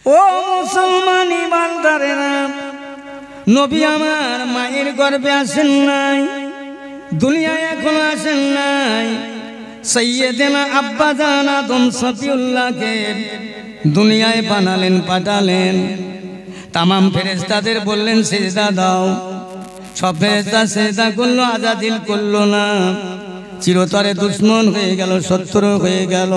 ও মুসলমান ইমানদারেরা, নবী আমার মায়ের গর্ভে আসেন নাই, দুনিয়ায় এখনো আসেন নাই। সাইয়েদেনা আব্বাজান আদম সফিউল্লাহকে দুনিয়ায় বানালেন, পাঠালেন। তামাম ফেরেশতাদের বললেন সিজদা দাও, সব ফেরেশতা সিজদা করলো, আজাদিল করলো না। চিরতরে দুশ্মন হয়ে গেল, শত্রু হয়ে গেল।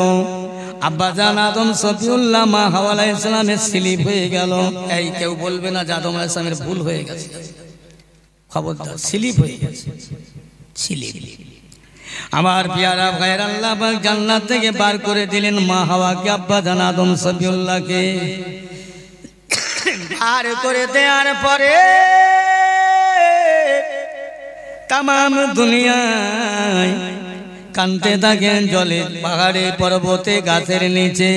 আব্বাজান আদম সফিউল্লাহ মা হাওয়া আলাইহিস সালামের স্লিপ হয়ে গেল। এই কেউ বলবে না যে আদম আলাইহিস সালামের ভুল হয়ে গেছে, খবরদার, স্লিপ হয়ে গেছে, স্লিপ। আমার পেয়ারা ভাইয়ের আল্লাহ পাক জান্নাত থেকে বার করে দিলেন মা হাওয়াকে, আব্বাজান আদম সফিউল্লাহকে বার করে দেওয়ার পরে তামাম দুনিয়ায় কানতে থাকেন, জলে, পাহাড়ে, পর্বতে, গাছের নিচে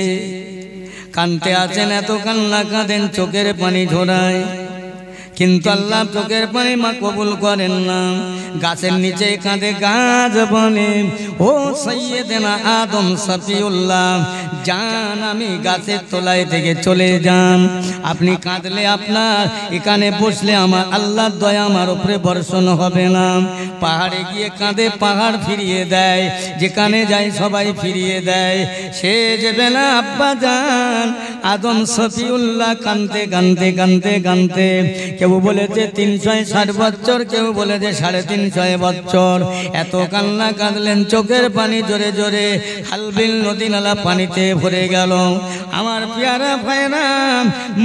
কানতে আছেন। এত কান্না কাঁদেন, চোখের পানি ঝরায়, কিন্তু আল্লাহ চোখের পানি মা কবুল করেন না। গাছের নিচে কাঁদে, গাছ বলে ও সাইয়েদেনা আদম সফিউল্লাহ, যান, আমি গাছের তলায় থেকে চলে যান। আপনি কাঁদলে, আপনার এখানে বসলে আমার আল্লাহর দয়া আমার উপরে বর্ষণ হবে না। পাহাড়ে গিয়ে কাঁদে, পাহাড় ফিরিয়ে দেয়, যেখানে যায় সবাই ফিরিয়ে দেয়। সে যাবে না আব্বাজান আদম সফিউল্লাহ কাঁদতে কাঁদতে কাঁদতে কাঁদতে, কেউ বলেছে 360 বছর, কেউ বলেছে 350 বছর। এত কান্না কাঁদলেন, চোখের পানি জোরে জোরে খালবিল নদী নালা পানিতে ভরে গেল। আমার পেয়ারা ভাইরা,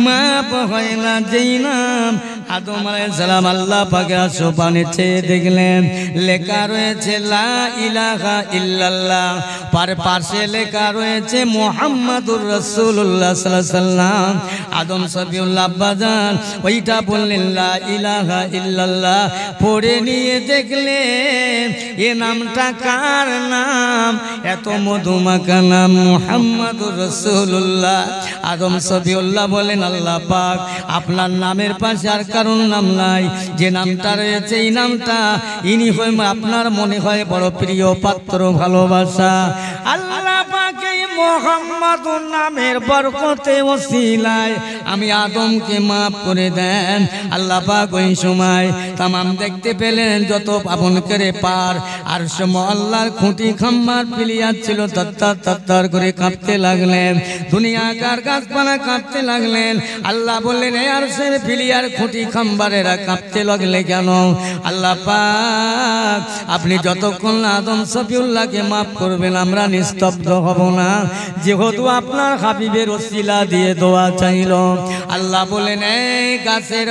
মাপ হয় না যেই নাম আদম আলাইহিস সালাম আল্লাহ পাকের আসমানে চেয়ে দেখলেন, লেখা রয়েছে লা ইলাহা ইল্লাল্লাহ, পাশে লেখা রয়েছে মুহাম্মাদুর রাসূলুল্লাহ সাল্লাল্লাহু আলাইহি সাল্লাম। আদম সফিউল্লাহ আব্বাজান ওইটা বললেন লা ইলাহা ইল্লাল্লাহ, পড়ে নিয়ে দেখলেন এ নামটা কার নাম, এত মধুমাখা নাম মুহাম্মাদুর রাসূলুল্লাহ। আদম সফিউল্লাহ বলেন, আল্লাহ পাক আপনার নামের পাশে আর কারণ নাম নাই, যে নামটা রয়েছে এই নামটা ইনি হয় আপনার মনে হয় বড় প্রিয় পাত্র, ভালোবাসা। আল্লাহ পাক এই মুহাম্মাদুর নামের বরকতে ওসিলায় আমি আদমকে মাফ করে দেন। আল্লাহ পাক ওই সময় তামাম দেখতে পেলেন যত পাবন করে পার আর আল্লাহর খুঁটি খাম্বার পিলিয়ার ছিল, তত্তর তত্তর করে কাঁপতে লাগলেন। দুনিয়াকার গাছপালা কাঁপতে লাগলেন। আল্লাহ বললেন, এ আরশের পিলিয়ার খুঁটি খাম্বারেরা কাঁপতে লাগলে কেন? আল্লাহ পাক আপনি যতক্ষণ আদম সফিউল্লাহকে মাফ করবেন আমরা নিস্তব্ধ হব না, যেহেতু আপনার হাবিবের ওসিলা দিয়ে দোয়া চাইল। আল্লাহ বলেন, এই গাছের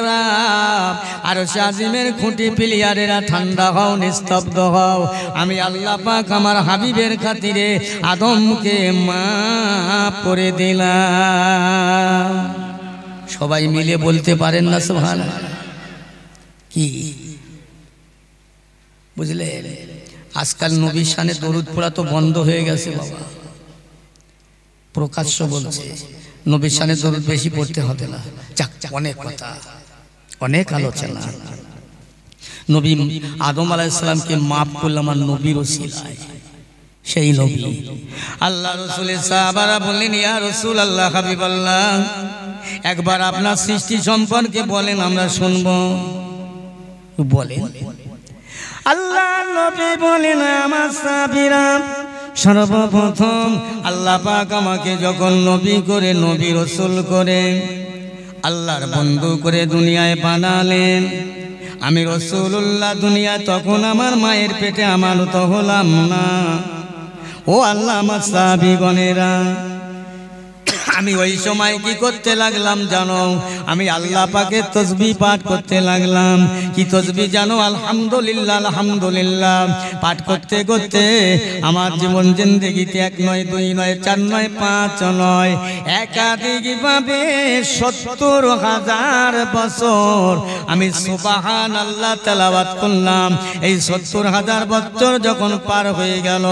আরশে আজিমের খুঁটি পিলিয়ারেরা ঠান্ডা হও, নিস্তব্ধ হও, আমি আল্লাহ পাক আমার হাবিবের খাতিরে আদমকে মাফ করে দিলাম। সবাই মিলে বলতে পারেন না সুবহানাল্লাহ? কি বুঝলে? আজকাল নবীর শানে দরুদ পড়া তো বন্ধ হয়ে গেছে বাবা, প্রকাশ্য বলছে নবীর শানে দরুদ বেশি পড়তে হবে না। যাক, অনেক কথা, অনেক আলোচনা। নবী আদম আলাইহিস সালামকে মাফ করলাম আর নবীর ওসিলায়, সেই নবী আল্লাহ রাসূলের সাহাবারা বললেন, ইয়া রাসূলুল্লাহ, হাবিবাল্লাহ, একবার আপনার সৃষ্টি সম্পর্কে বলেন, আমরা শুনব। বলেন। আল্লাহ নবী বলেন, আমার সাহাবীরা, সর্বপ্রথম আল্লাহ পাক আমাকে যখন নবী করে, নবী রাসূল করে, আল্লাহর বন্ধু করে দুনিয়ায় বানালেন, আমি রাসূলুল্লাহ দুনিয়া তখন আমার মায়ের পেটে আমানত হলাম না। ও আল্লাহ, আমার সাহাবীগণেরা, আমি ওই সময় কি করতে লাগলাম জানো? আমি আল্লাহ পাকের তাসবিহ পাঠ করতে লাগলাম। কি তাসবিহ জানো? আলহামদুলিল্লাহ, আলহামদুলিল্লাহ পাঠ করতে করতে আমার জীবন জিন্দেগিতে 1 নয়, 2 নয়, 4 নয়, 5 নয়, একাধিকভাবে 70,000 বছর আমি সুবহানাল্লাহ তেলাওয়াত করলাম। এই 70,000 বছর যখন পার হয়ে গেল,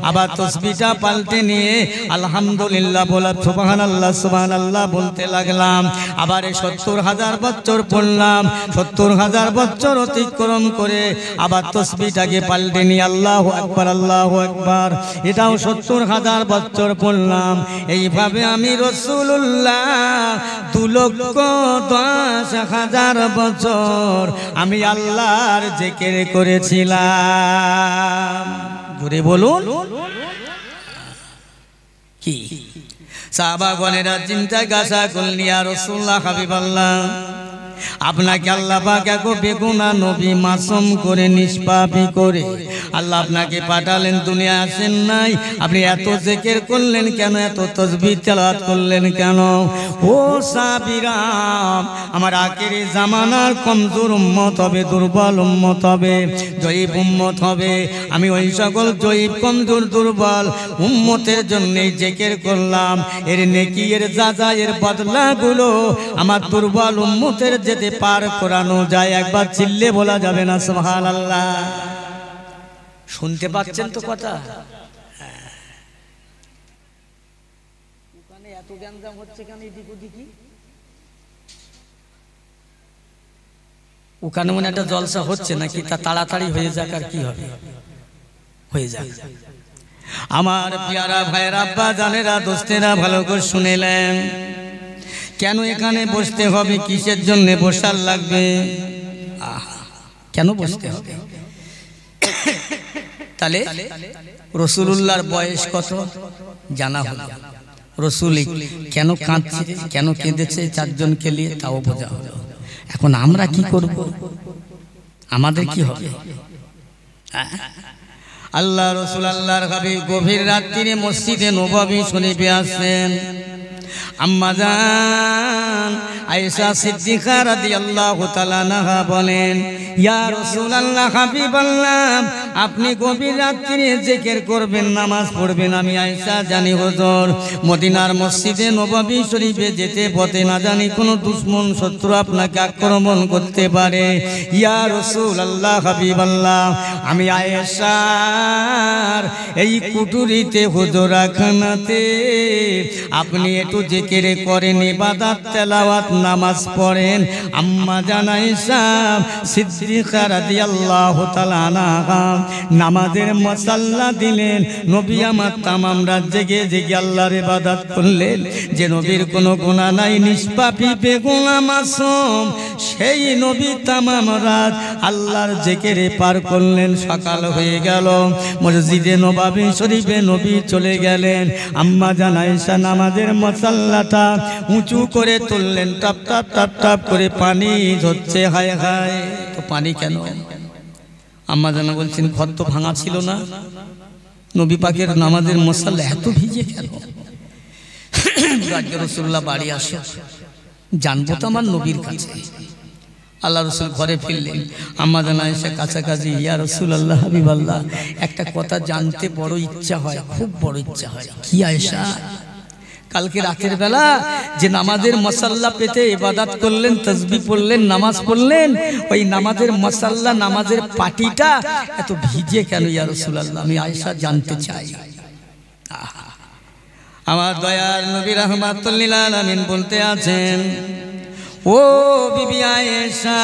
আবার তাসবিহটা পাল্টে নিয়ে আলহামদুলিল্লাহ বলা, সুবহানাল্লাহ সুবহানাল্লাহ বলতে লাগলাম। আবার 70,000 বছর পড়লাম, 70,000 বছর অতিক্রম করে আবার তসবিহটাকে পাল্টে নিয়ে আল্লাহু আকবার, আল্লাহু আকবার, এটাও 70,000 বছর পড়লাম। এইভাবে আমি রাসূলুল্লাহ 2,10,000 বছর আমি আল্লাহর জিকির করেছিলাম। জোরে বলুন কি? সাহাবাগণেরা চিন্তা গাছা করলেন, ইয়া রাসূলুল্লাহ, হাবিবাল্লাহ, আপনাকে আল্লাহ পাক এক বেগুনা নবী মাসুম করে নিষ্পাপী করে আল্লাহ আপনাকে পাঠালেন, দুনিয়া আসেন নাই, আপনি এত জিকির করলেন কেন, এত তাসবিহ তেলাওয়াত করলেন কেন? ও সাহাবীরা, আমার আখিরি জামানার কমজোর উম্মত হবে, দুর্বল উম্মত হবে, জয়ীফ উম্মত হবে। আমি ওই সকল জয়ীফ, কমজোর, দুর্বল উম্মতের জন্য জিকির করলাম। এর নেকি, এর যাজা, এর বদলাগুলো আমার দুর্বল উম্মতের যেতে পার করানো যায়। একবার চিল্লে বলা যাবে না সুবহানাল্লাহ? শুনতে পাচ্ছেন তো কথা? ওখানে এত গ্যাঞ্জাম হচ্ছে কেন এদিক ওদিকে? ওখানে মনে একটা জলসা হচ্ছে নাকি? তা তাড়াতাড়ি হয়ে যাক, আর কি হবে, হয়ে যাক। আমার প্যারা ভাইরা, আব্বা জানেরা, দোস্তেরা, ভালো করে শুনেলেন। কেন এখানে বসতে হবে, কিসের জন্য বসার লাগবে, কেন বসতে হবে? তাহলে রাসূলুল্লাহর বয়স কত জানা হলো, রাসূল কেন কাঁদছে, কেন কেঁদেছে, চারজনকে নিয়ে, তাও বোঝা হলো। এখন আমরা কি করব, আমাদের কি হবে? আল্লাহ রাসূল, আল্লাহর হাবিব গভীর রাত্রিরে মসজিদে নববী শরীফে আসেন। আম্মা জান আয়েশা সিদ্দিকা রাদিয়াল্লাহু তাআলা আনহা বলেন, ইয়া রাসূলুল্লাহ, হাবিবাল্লাহ, আপনি গভীর রাত্রিরে জিকির করবেন, নামাজ পড়বেন। আমি আয়েশা জানি হুজুর, মদিনার মসজিদে নববী শরীফে যেতে পথে না জানি কোন দুশমন শত্রু আপনাকে আক্রমণ করতে পারে। ইয়া রাসূলুল্লাহ, হাবিবাল্লাহ, আমি আয়েশার এই কুটুরিতে হুজুরাখানাতে আপনি একটু জিকির করেন, ইবাদত, তেলাওয়াত, নামাজ পড়েন। আম্মা জান আয়েশা সিদ্দিকা রাদিয়াল্লাহু তাআলা আনহা নামাজের মাসাল্লা দিলেন। নবী আমার তামাম রাত জেগে জেগে আল্লাহর ইবাদত করলেন। যে নবীর কোনো গুনাহ নাই, নিষ্পাপী, বেগুনা, মাসুম, সেই নবী তামাম রাত আল্লাহর জিকিরে পার করলেন। সকাল হয়ে গেল, মসজিদে নববী শরীফে নবী চলে গেলেন। আম্মা জান আয়েশা নামাজের মাসাল্লাটা উঁচু করে তুললেন, টপ টপ টপ টপ করে পানি ঝরছে। হায় হায়, তো পানি কেন? আম্মা জানা বলছেন, ঘর তো ভাঙা ছিল না, নবী পাকের নামাজের মাসাল্লা এত ভিজে কেন? রাসূলুল্লাহ বাড়ি আসে, জানবো তো আমার নবীর কাছে। আল্লাহ রাসূল ঘরে ফিরলেন। আম্মা জান আয়েশা কাছাকাছি, ইয়া রাসূলুল্লাহ, হাবিবাল্লাহ, একটা কথা জানতে বড় ইচ্ছা হয়, খুব বড় ইচ্ছা হয়। কি আয়েশা? কালকে রাতের বেলা যে নামাজের মাসাল্লা পেতে ইবাদত করলেন, তাসবিহ পড়লেন, নামাজ পড়লেন, ওই নামাজের মাসাল্লা, নামাজের পাটিটা এত ভিজে কেন ইয়া রাসূলুল্লাহ? আমি আয়েশা জানতে চাই। আমার দয়ার নবী রাহমাতুল লিল আলামিন বলতে আছেন, ও বিবি আয়েশা,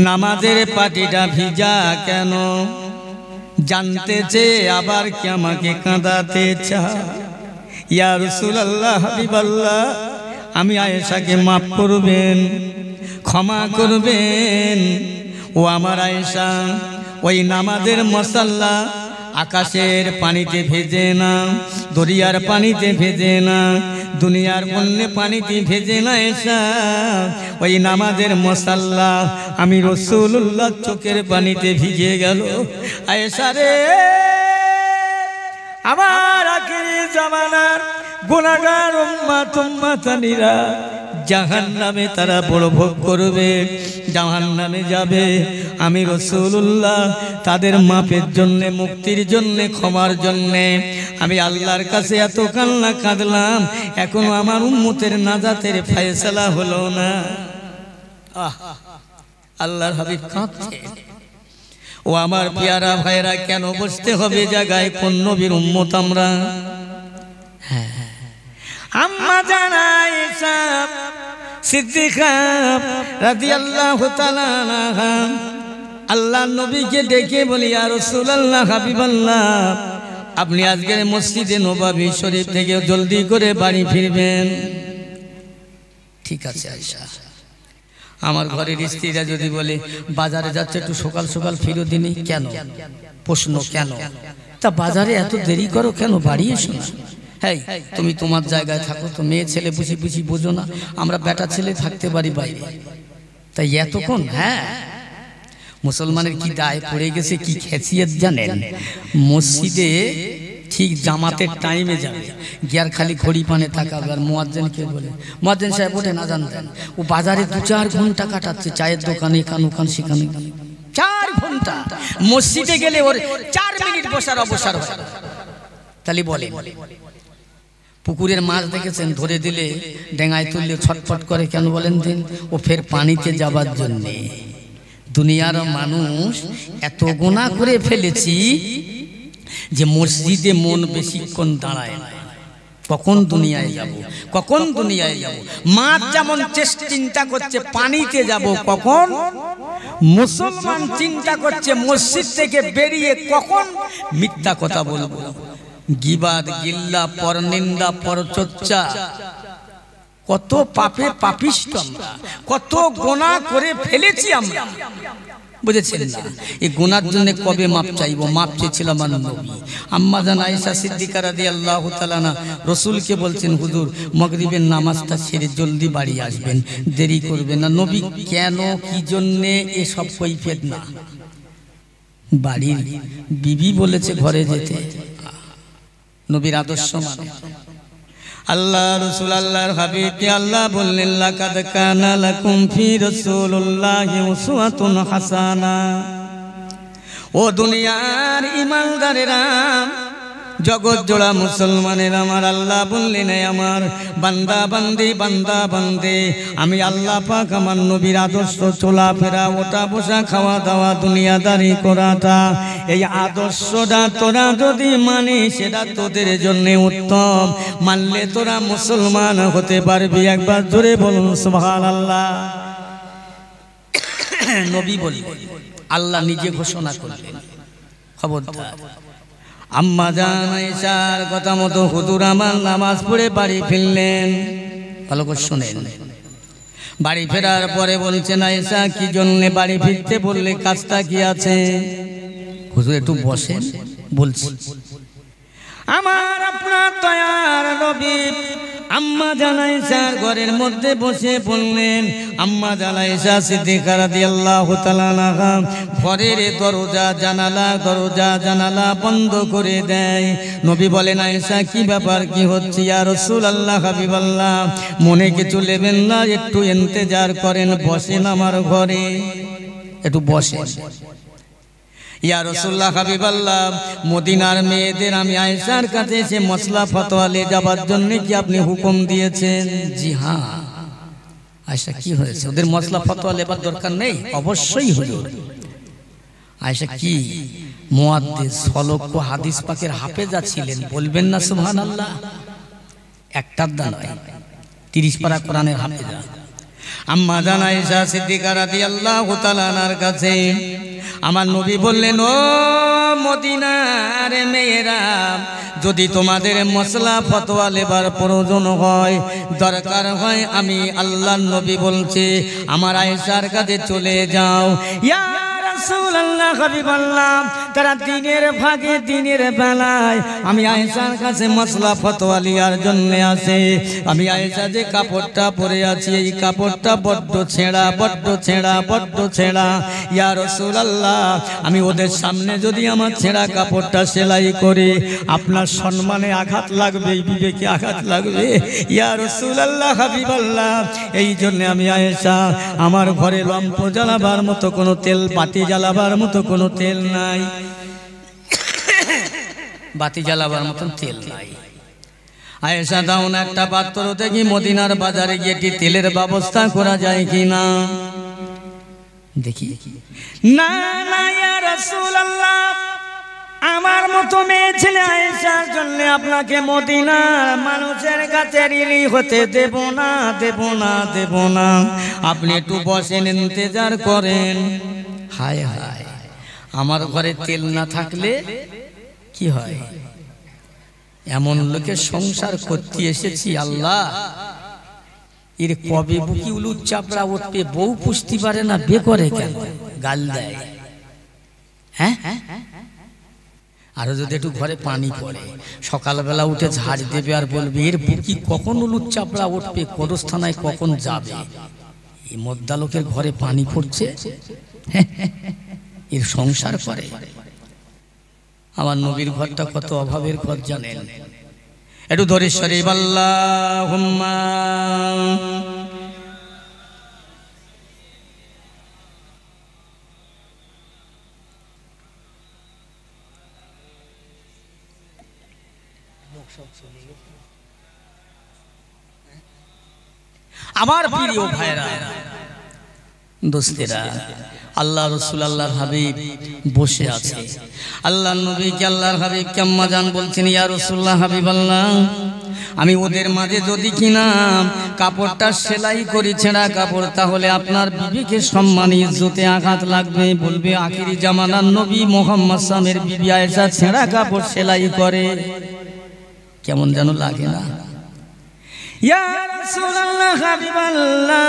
নামাজের পাটিটা ভিজা কেন জানতে চেয়ে আবার কি আমাকে কাঁদাতে চায়? ইয়া রাসূলুল্লাহ, হাবিবাল্লাহ, আমি আয়েশাকে মাফ করবেন, ক্ষমা করবেন। ও আমার আয়েশা, ওই নামাজের মাসাল্লা আকাশের পানিতে ভেজে না, দরিয়ার পানিতে ভেজে না, দুনিয়ার অন্য পানিতে ভেজে না। আয়েশা, ওই নামাজের মাসাল্লা আমি রাসূলুল্লাহ চোখের পানিতে ভিজে গেল। আয়েশা রে, আমার আখিরি জামানার গুনাহগার উম্মত, উম্মতানিরা জাহান্নামে তারা বড় ভোগ করবে, জাহান্নামে যাবে। আমি রাসূলুল্লাহ তাদের মাপের জন্য, মুক্তির জন্য, ক্ষমার জন্য আমি আল্লাহর কাছে এত কান্না কাঁদলাম, এখনো আমার উম্মতের নাজাতের ফয়সালা হলো না। আল্লাহর হাবিব কাঁদছে। ও আমার পেয়ারা ভাইরা, কেন বসতে হবে জায়গায়? কোন নবীর উম্মত আমরা? হ্যাঁ, আম্মা জান আয়েশা সিদ্দিকা রাদিয়াল্লাহু তাআলা আনহা আল্লাহর নবীকে ডেকে বলি, ইয়া রাসূলুল্লাহ, হাবিবাল্লাহ, আপনি আজকের মসজিদে নববী শরীফ থেকে জলদি করে বাড়ি ফিরবেন। ঠিক আছে আয়েশা। আমার ঘরের স্ত্রীরা যদি বলে বাজারে যাচ্ছে, একটু সকাল সকাল ফিরো দিনই, কেন? প্রশ্ন কেন? তা বাজারে এত দেরি করো কেন? বাড়ি এসো না। হ্যাঁ, তুমি তোমার জায়গায় থাকো, তো মেয়ে ছেলে বুঝি বুঝি বোঝো না, আমরা বেটা ছেলে থাকতে পারি বাইরে, তাই এতক্ষণ? হ্যাঁ, মুসলমানের কি দায় পড়ে গেছে, কি খেসিয়ত জানেন? মসজিদে ঠিক জামাতের টাইমে যাবে, গিয়ার খালি ঘড়ি পানে তাকাবে, আর মুয়াজ্জিনকে বলে, মুয়াজ্জিন সাহেব ওঠেন, আজান দেন। ও বাজারে 2-4 ঘন্টা কাটাচ্ছে, চায়ের দোকানে এখান ওখান সেখানে, 4 ঘন্টা। মসজিদে গেলে ওর 4 মিনিট বসার অবসর হয়। তাহলে বলে, পুকুরের মাছ দেখেছেন, ধরে দিলে ডেঙায় তুললে ছটফট করে, কেন বলেন দিন? ও ফের পানিতে যাবার জন্যে। দুনিয়ার মানুষ এত গুনাহ করে ফেলেছি যে মসজিদে মন বেশিক্ষণ দাঁড়ায় না। কখন দুনিয়ায় যাব, কখন দুনিয়ায় যাব। মাছ যেমন চিন্তা করছে পানিতে যাব কখন, মুসলমান চিন্তা করছে মসজিদ থেকে বেরিয়ে কখন মিথ্যা কথা বলবো, গিবাদ, গিল্লা, পরনিন্দা, পরচর্চা, কত পাপে পাপিষ্ট আমরা, কত গুনাহ করে ফেলেছি আমরা, বুঝেছেন না? এই গুনার জন্য কবে মাপ চাইবো? মাপ চেয়েছিলাম আমার নবী। আম্মা জান আয়েশা সিদ্দিকা রাদিয়াল্লাহু তাআলা আনহা রাসূলকে বলছেন, হুজুর মাগরিবের নামাজটা সেরে জলদি বাড়ি আসবেন, দেরি করবেন না। নবী কেন, কি জন্য এসব কৈফিয়ত না, বাড়ির বিবি বলেছে ঘরে যেতে, নবীর আদর্শ মানে। আল্লাহ রাসূল আল্লাহর হাবিবকে আল্লাহ বললেন, লাকাদ কানা লাকুম ফি রাসূলিল্লাহি উসওয়াতুন হাসানা। ও দুনিয়ার ঈমানদারেরা, জগৎ জোড়া মুসলমানের, আমার আল্লাহ বললেন, আমার বান্দা বান্দি, বান্দা বান্দে, আমি আল্লাহ পাক আমার নবীর আদর্শ চলাফেরা, ওঠা বসা, খাওয়া দাওয়া, দুনিয়াদারি করাটা, এই আদর্শটা তোরা যদি মানিস সেটা তোদের জন্য উত্তম। মানলে তোরা মুসলমান হতে পারবি। একবার জোরে বলুন সুবহানাল্লাহ। নবী বলি, আল্লাহ নিজে ঘোষণা করলেন, খবরদার। আম্মা জান আয়েশার কথা মতো হুজুর আমার নামাজ পড়ে বাড়ি ফিরলেন। ভালো করে শুনেন। বাড়ি ফেরার পরে বলছেন, আয়েশা কি জন্য বাড়ি ফিরতে বললে, কাজটা কি আছে? হুজুর একটু বসেন, বলছি। আমার আপনার দয়ার নবী আম্মা জান আয়েশার ঘরের মধ্যে বসে বললেন, আম্মা জান আয়েশা সিদ্দিকা রাদিয়াল্লাহু তাআলা আনহা ঘরের দরজা জানালা বন্ধ করে দেয়। নবী বলেন, আয়েশা কি ব্যাপার, কি হচ্ছে? ইয়া রাসূলুল্লাহ, হাবিবাল্লাহ, মনে কিছু নেবেন না, একটু ইন্তজার করেন, বসেন আমার ঘরে, একটু বসেন। ইয়া রাসূলুল্লাহ, হাবিবাল্লাহ, মদিনার মেয়েদের আমি আয়েশার কাছে এসে মশলা ফতোয়া নিয়ে যাবার জন্য কি আপনি হুকুম দিয়েছেন? জি হ্যাঁ। আয়েশা কি হয়েছে? ওদের মশলা ফতোয়া নেবার দরকার নেই? অবশ্যই হুজুর। আয়েশা কি মুহাদ্দিস, সলক্ষ হাদিস পাকের হাফেজা ছিলেন, বলবেন না সুবহানাল্লাহ? একটার দা নয়, 30 পারা কোরআনের হাফেজা। আম্মা জান আয়েশা সিদ্দিকা রাদিয়াল্লাহু তাআলা আনহার কাছে আমার নবী বললেন, ও মদিনার মেয়েরা, যদি তোমাদের মশলা ফতোয়া লেবার প্রয়োজন হয়, দরকার হয়, আমি আল্লাহর নবী বলছি, আমার আয়েশার কাছে চলে যাও। ইয়া রাসূলুল্লাহ, হাবিবাল্লাহ, তারা দিনের ভাগে, দিনের বেলায় আমি আয়েশার কাছে মশলা ফতোয়া লিয়ার জন্য আসে। আমি আয়েশা যে কাপড়টা পরে আছি, এই কাপড়টা বড্ড ছেঁড়া। ইয়া রাসূলুল্লাহ, আমি ওদের সামনে যদি আমার ছেঁড়া কাপড়টা সেলাই করে, আপনার সম্মানে আঘাত লাগবে, বিবেকে আঘাত লাগবে। ইয়া রাসূলুল্লাহ, হাবিবাল্লাহ, এই জন্য আমি আয়েশা, আমার ঘরে লম্প জ্বালাবার মতো কোনো তেল, বাতি জ্বালাবার মতো কোনো তেল নাই, বাতি জ্বালাবার মতো তেল নাই। আয়েশা, দাও না একটা পাত্র, দেখি মদিনার বাজারে গিয়ে কি তেলের ব্যবস্থা করা যায় কিনা, দেখি। না না ইয়া রাসূলুল্লাহ, আমার মতো মেয়ে ছেলে আয়েশার জন্য আপনাকে মদিনার মানুষের কাছে ঋণী হতে দেব না, দেব না, দেব না। আপনি একটু বসেন, ইন্তজার করেন। হায় হায়, আমার ঘরে তেল না থাকলে কি হয়? এমন লোকের সংসার করতে এসেছি আল্লাহ, এর কবে বুকি উলু চাপড়া উঠবে, বউ পুষতে পারে না, বে করে কেন? গাল দেয়। হ্যাঁ, আরো যদি একটু ঘরে পানি পড়ে, সকালবেলা উঠে ঝাড় দেবে আর বলবে এর বুকি কখন উলু চাপড়া উঠবে, কবরস্থানায় কখন যাবে। এই মদ্দা লোকের ঘরে পানি পড়ছে, এর সংসার করে। আমার নবীর ঘরটা কত অভাবের ঘর জানেন? একটু ধরে শরীফ আল্লাহুম্মা। আমার প্রিয় ভাইরা, দোস্তেরা, আল্লাহ রসুল আল্লাহর হাবিব বসে আছে। আল্লাহ নবীকে আল্লাহর হাবিব আম্মা জান বলছেন, ইয়া রাসূলুল্লাহ হাবিবাল্লাহ, আমি ওদের মাঝে যদি কিনা কাপড়টা সেলাই করি ছেঁড়া কাপড়, তাহলে আপনার বিবিকে সম্মান ইজ্জতে আঘাত লাগবে। বলবে আখিরি জামানার নবী মুহাম্মদ সাল্লামের বিবি আয়েশা ছেঁড়া কাপড় সেলাই করে, কেমন যেন লাগে না? ইয়া রাসূলুল্লাহ হাবিবাল্লাহ,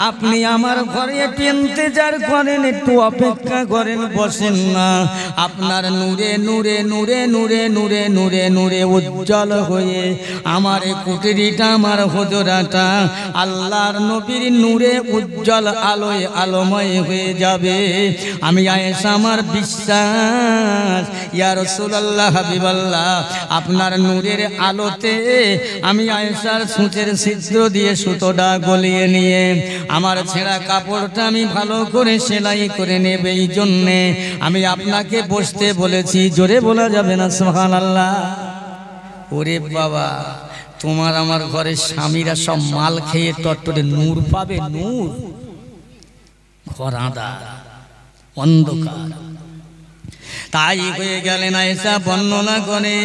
আপনি আমার ঘরে একটু ইন্তজার করেন, একটু অপেক্ষা করেন, বসেন না। আপনার নূরে নূরে নূরে নূরে নূরে নূরে নূরে উজ্জ্বল হয়ে আমার কুটিরিটা, আমার হুজরাটা আল্লাহর নবীর নূরে উজ্জ্বল আলোয় আলোময় হয়ে যাবে। আমি আয়েশা, আমার বিশ্বাস। ইয়া রাসূলুল্লাহ হাবিবাল্লাহ, আপনার নূরের আলোতে আমি আয়েশার সূচের ছিদ্র দিয়ে সুতোটা গলিয়ে নিয়ে আমার ছেঁড়া কাপড়টা আমি ভালো করে সেলাই করে নেব। এই জন্যে আমি আপনাকে বসতে বলেছি। জোরে বলা যাবে না সুবহানাল্লাহ? ওরে বাবা, তোমার আমার ঘরের স্বামীরা সব মাল খেয়ে টটটরে নূর পাবে, নূর। ঘর আঁধার, অন্ধকার। তাই হয়ে গেলেন আয়েশা বর্ণনা করে,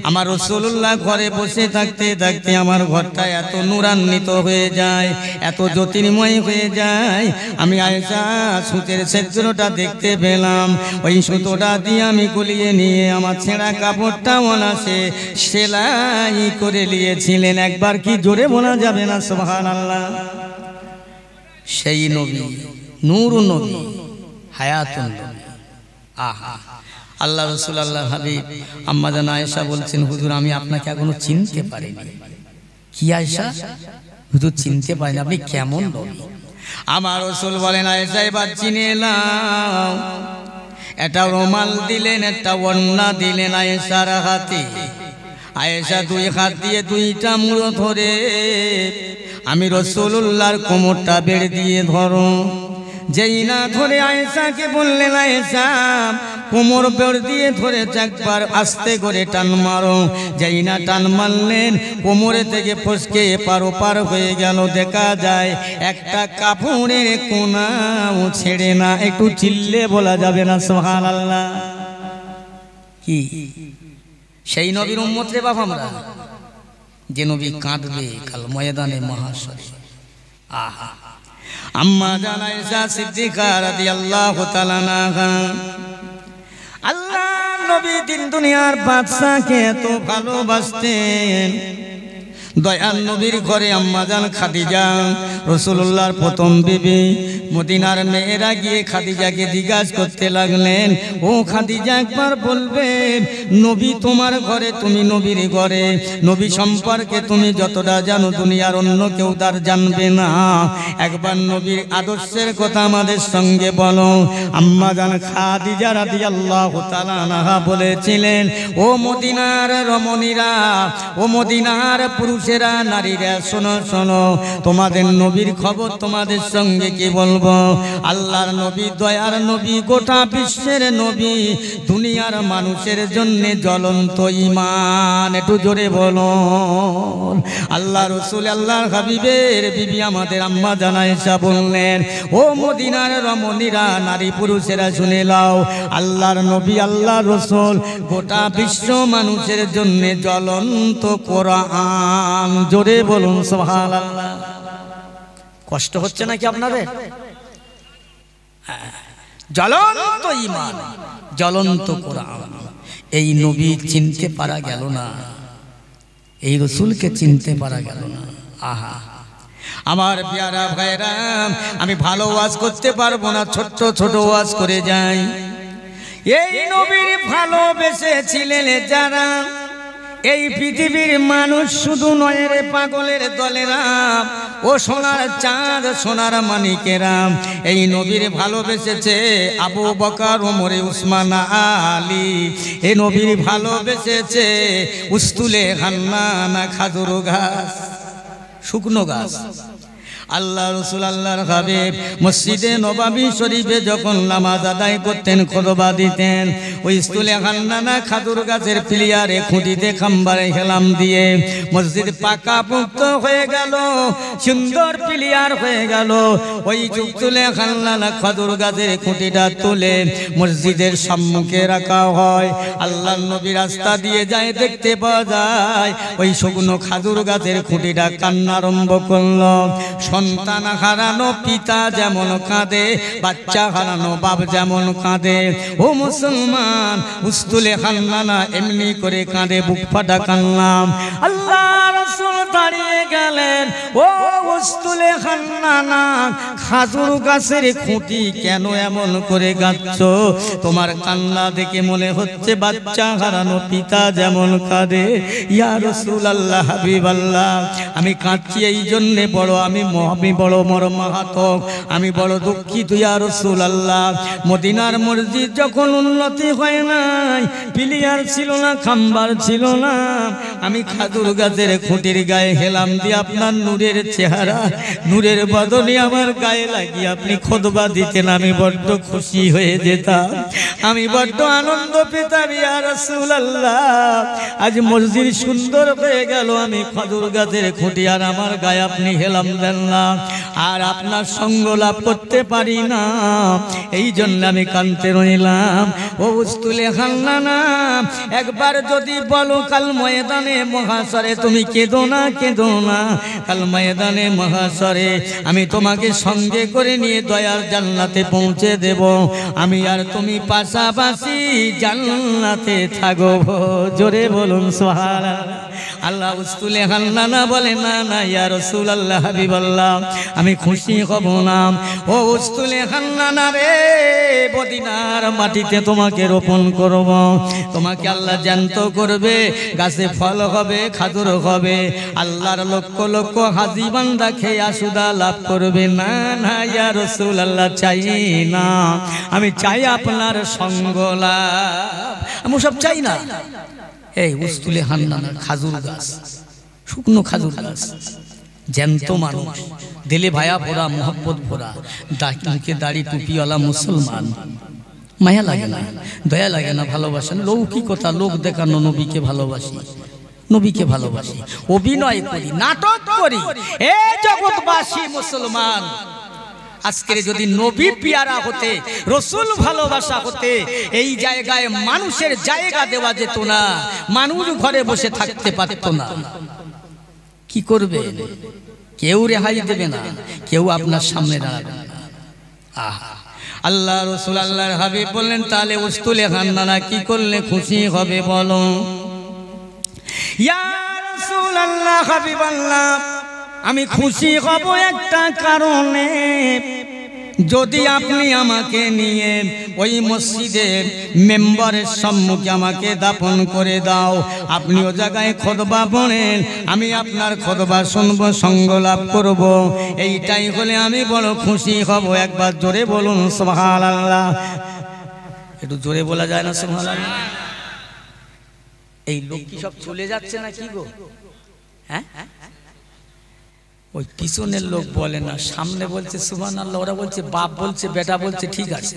আমার রাসূলুল্লাহ ঘরে বসে থাকতে থাকতে আমার ঘরটা এত নূরান্বিত হয়ে যায়, এত জ্যোতির্ময় হয়ে যায়। আমি আয়েশা সুতের ছিদ্রটা দেখতে পেলাম, ওই সুতোটা দিয়ে আমি গলিয়ে নিয়ে আমার ছেঁড়া কাপড়টা অনাসে সেলাই করে নিয়েছিলেন। একবার কি জোরে বলা যাবে না সুবহানাল্লাহ? সেই নবী, নূর নবী, হায়াতুন নবী। আহা, আল্লাহ রসুল আল্লাহ হাবিব আম্মা জান আয়েশা বলছেন, হুজুর আমি আপনাকে এখনো চিনতে পারিনি। কি আয়েশা? হুজুর চিনতে পারিনি, আপনি কেমন নবী? আমার রসুল বলেন, আয়েশা এবার চিনে এলাম। একটা রুমাল দিলেন, একটা ওড়না দিলেন আয়েশার হাতে। আয়েশা দুই হাত দিয়ে দুইটা মুড়ো ধরে আমি রাসূলুল্লাহর কোমরটা বেড়ে দিয়ে ধরো। যেই না ধরে আয়েশাকে বললেন, আয়েশা কোমর বেড় দিয়ে ধরে একবার আস্তে করে টান মারো। যেই না টান মারলেন, কোমরে থেকে ফসকে এপার ওপার হয়ে গেল। দেখা যায় একটা কাপড়ের কোনাও ছেড়ে না। একটু চিল্লে বলা যাবে না সুবহানাল্লাহ? কি সেই নবীর উম্মত রে বাপ আমরা, যে নবী কাঁদবে কাল ময়দানে মাহশরে। আহা, আম্মা জান আয়েশা সিদ্দিকা রাদিয়াল্লাহু তাআলা আনহা, আল্লাহ নবী দিন দুনিয়ার বাদশাকে এত ভালোবাসতেন। দয়াল নবীর ঘরে আম্মা জান খাদিজা, রাসূলুল্লাহর প্রথম বিবি, মদিনার মেয়েরা গিয়ে খাদিজাকে জিজ্ঞাসা করতে লাগলেন, ও খাদিজা একবার বলবেন নবী তোমার ঘরে, তুমি নবীর ঘরে, নবী সম্পর্কে তুমি যতটা জানো দুনিয়ার অন্য কেউ তার জানবে না। একবার নবীর আদর্শের কথা আমাদের সঙ্গে বলো। আম্মা জান খাদিজা রাদিয়াল্লাহু তাআলা আনহা বলেছিলেন, ও মদিনার রমণীরা, ও মদিনার পুরুষেরা, নারীরা, শোনো শোনো, তোমাদের নবীর খবর তোমাদের সঙ্গে কি বলবো। বলবো আল্লাহর নবী দয়ার নবী গোটা বিশ্বের নবী দুনিয়ার মানুষের জন্য জ্বলন্ত ঈমান। একটু জোরে বলো আল্লাহ রসুল আল্লাহর হাবিবের বিবি আমাদের আম্মা জান আয়েশা বললেন, ও মদিনার রমণীরা, নারী পুরুষেরা শুনে নাও, আল্লাহর নবী আল্লাহ রসুল গোটা বিশ্ব মানুষের জন্য জ্বলন্ত কোরআন। জোরে বলুন সুবহানাল্লাহ। কষ্ট হচ্ছে নাকি আপনাদের? জ্বলন্ত ঈমান, জ্বলন্ত কোরআন। এই নবী চিনতে পারা গেল না, এই রসুলকে চিনতে পারা গেল না। আহা আমার প্যারা ভাইরা, আমি ভালো ওয়াজ করতে পারবো না, ছোট্ট ছোট ওয়াজ করে যাই। এই নবীর ভালোবেসেছিলেন যারা, এই পৃথিবীর মানুষ শুধু নয় রে পাগলের দলেরা, ও সোনার চাঁদ সোনার মানিকেরা, এই নবীর ভালোবেসেছে আবু বকর ওমর উসমান আলী, এই নবীর ভালোবেসেছে উস্তুলে হান্নানা খাজুর গাছ, শুকনো গাছ। আল্লাহ রসুল আল্লাহর হাবিব মসজিদে নববী শরীফে যখন নামাজ আদায় করতেন, খুতবা দিতেন, ওই ইস্তুলে হান্নানা খাজুর গাছের পিলিয়ারে খুঁটিতে খাম্বারে হেলাম দিয়ে মসজিদ পাকা পুক্ত হয়ে গেল, সুন্দর পিলিয়ার হয়ে গেল। ওই ইস্তুলে হান্নানা খাজুর গাছের খুঁটিটা তুলে মসজিদের সম্মুখে রাখা হয়। আল্লাহর নবী রাস্তা দিয়ে যায়, দেখতে পাওয়া যায় ওই শুকনো খাজুর গাছের খুঁটিটা কান্না আরম্ভ করলো। সন্তান হারানো পিতা যেমন কাঁদে, বাচ্চা হারানো বাপ যেমন কাঁদে, ও মুসলমান উস্তুলে হান্নানা এমনি করে কাঁদে, বুক ফাটা কান্না। আল্লাহ রাসূল দাঁড়িয়ে গেলেন, ও উস্তুলে হান্নানা, খাজুর গাছের খুঁটি কেন এমন করে কাঁদছো? তোমার কান্না দেখে মনে হচ্ছে বাচ্চা হারানো পিতা যেমন কাঁদে। ইয়া রাসূলুল্লাহ, হাবিবাল্লাহ, আমি কাঁদছি এই জন্যে, আমি বড় মর্মাহত, আমি বড় দুঃখিত ইয়া রাসূলুল্লাহ। মদিনার মসজিদ যখন উন্নতি হয় নাই, পিলিয়ার ছিল না, খাম্বার ছিল না, আমি খাজুর গাছের খুঁটির গায়ে হেলাম দিয়ে আপনার নূরের চেহারা, নূরের বদনে আমার গায়ে লাগিয়ে আপনি খুতবা দিতেন, আমি বড্ড খুশি হয়ে যেতাম, আমি বড্ড আনন্দ পেতাম ইয়া রাসূলুল্লাহ। আজ মসজিদ সুন্দর হয়ে গেল, আমি খাজুর গাছের খুঁটি আর আমার গায়ে আপনি হেলাম দেন না, আর আপনার সঙ্গ লাভ করতে পারি না, এই জন্য আমি কাঁদতে রইলাম। ও উস্তুলে হান্নানা, একবার যদি বলো কাল ময়দানে মহাশরে তুমি কেঁদো না, কেঁদো না, কাল ময়দানে মহাশরে আমি তোমাকে সঙ্গে করে নিয়ে দয়ার জান্নাতে পৌঁছে দেব, আমি আর তুমি পাশাপাশি জান্নাতে থাকবো। জোরে বলুন সুবহানাল্লাহ। আল্লাহ উস্তুলে হান্নানা বলে, না না ইয়া রাসূলুল্লাহ, হাবিবাল্লাহ, আমি খুশি হব না। ও উস্তুলে হান্নানা রে, মদিনার মাটিতে তোমাকে রোপণ করব, তোমাকে আল্লাহ জ্যান্ত করবে, গাছে ফল হবে, খাজুর হবে, আল্লাহর লক্ষ লক্ষ হাজি বান্দা খেয়ে আসুদা লাভ করবে। না না ইয়া রাসূলুল্লাহ, চাই না, আমি চাই আপনার সঙ্গ লাভ, আমি সব চাই না। এই উস্তুলে হান্নানা খাজুর গাছ, শুকনো খাজুর গাছ, জ্যান্ত মানুষ, দিলে ভায়া ভরা, মোহব্বত ভরা, মুখে দাড়ি টুপিওয়ালা মুসলমান, মায়া লাগে না, দয়া লাগে না, ভালোবাসেন, লৌকিকতা, লোক দেখানো, নবীকে ভালোবাসি, নবীকে ভালোবাসি, অভিনয় করি, নাটক করি, এ জগৎবাসী মুসলমান। আজকের যদি নবী পিয়ারা হতে, রসুল ভালোবাসা হতে, এই জায়গায় মানুষের জায়গা দেওয়া যেত না, মানুষ ঘরে বসে থাকতে পারত না। কি করবে? কেউ রেহাই দেবে না, কেউ আপনার সামনে দাঁড়াবে না। আহা, আল্লাহ রসুল আল্লাহর হাবিব বললেন, তাহলে উস্তুলে হান্নানা কি করলে খুশি হবে বলো? ইয়া রাসূলুল্লাহ, হাবিবাল্লাহ, আমি খুশি হব একটা কারণে, যদি আপনি আমাকে নিয়ে ওই মসজিদের মেম্বারের সম্মুখে আমাকে দাফন করে দাও, আপনি ও জায়গায় খুতবা পড়েন, আমি আপনার খুতবা শুনবো, সঙ্গ লাভ করব, এইটাই হলে আমি বড় খুশি হব। একবার জোরে বলুন সুবহানাল্লাহ। একটু জোরে বলা যায় না সুবহানাল্লাহ? এই লোক কি সব চলে যাচ্ছে না কি গো? হ্যাঁ, ওই পিছনের লোক বলে না, সামনে বলছে সুবহানাল্লাহ, ওরা বলছে বাপ বলছে বেটা বলছে ঠিক আছে,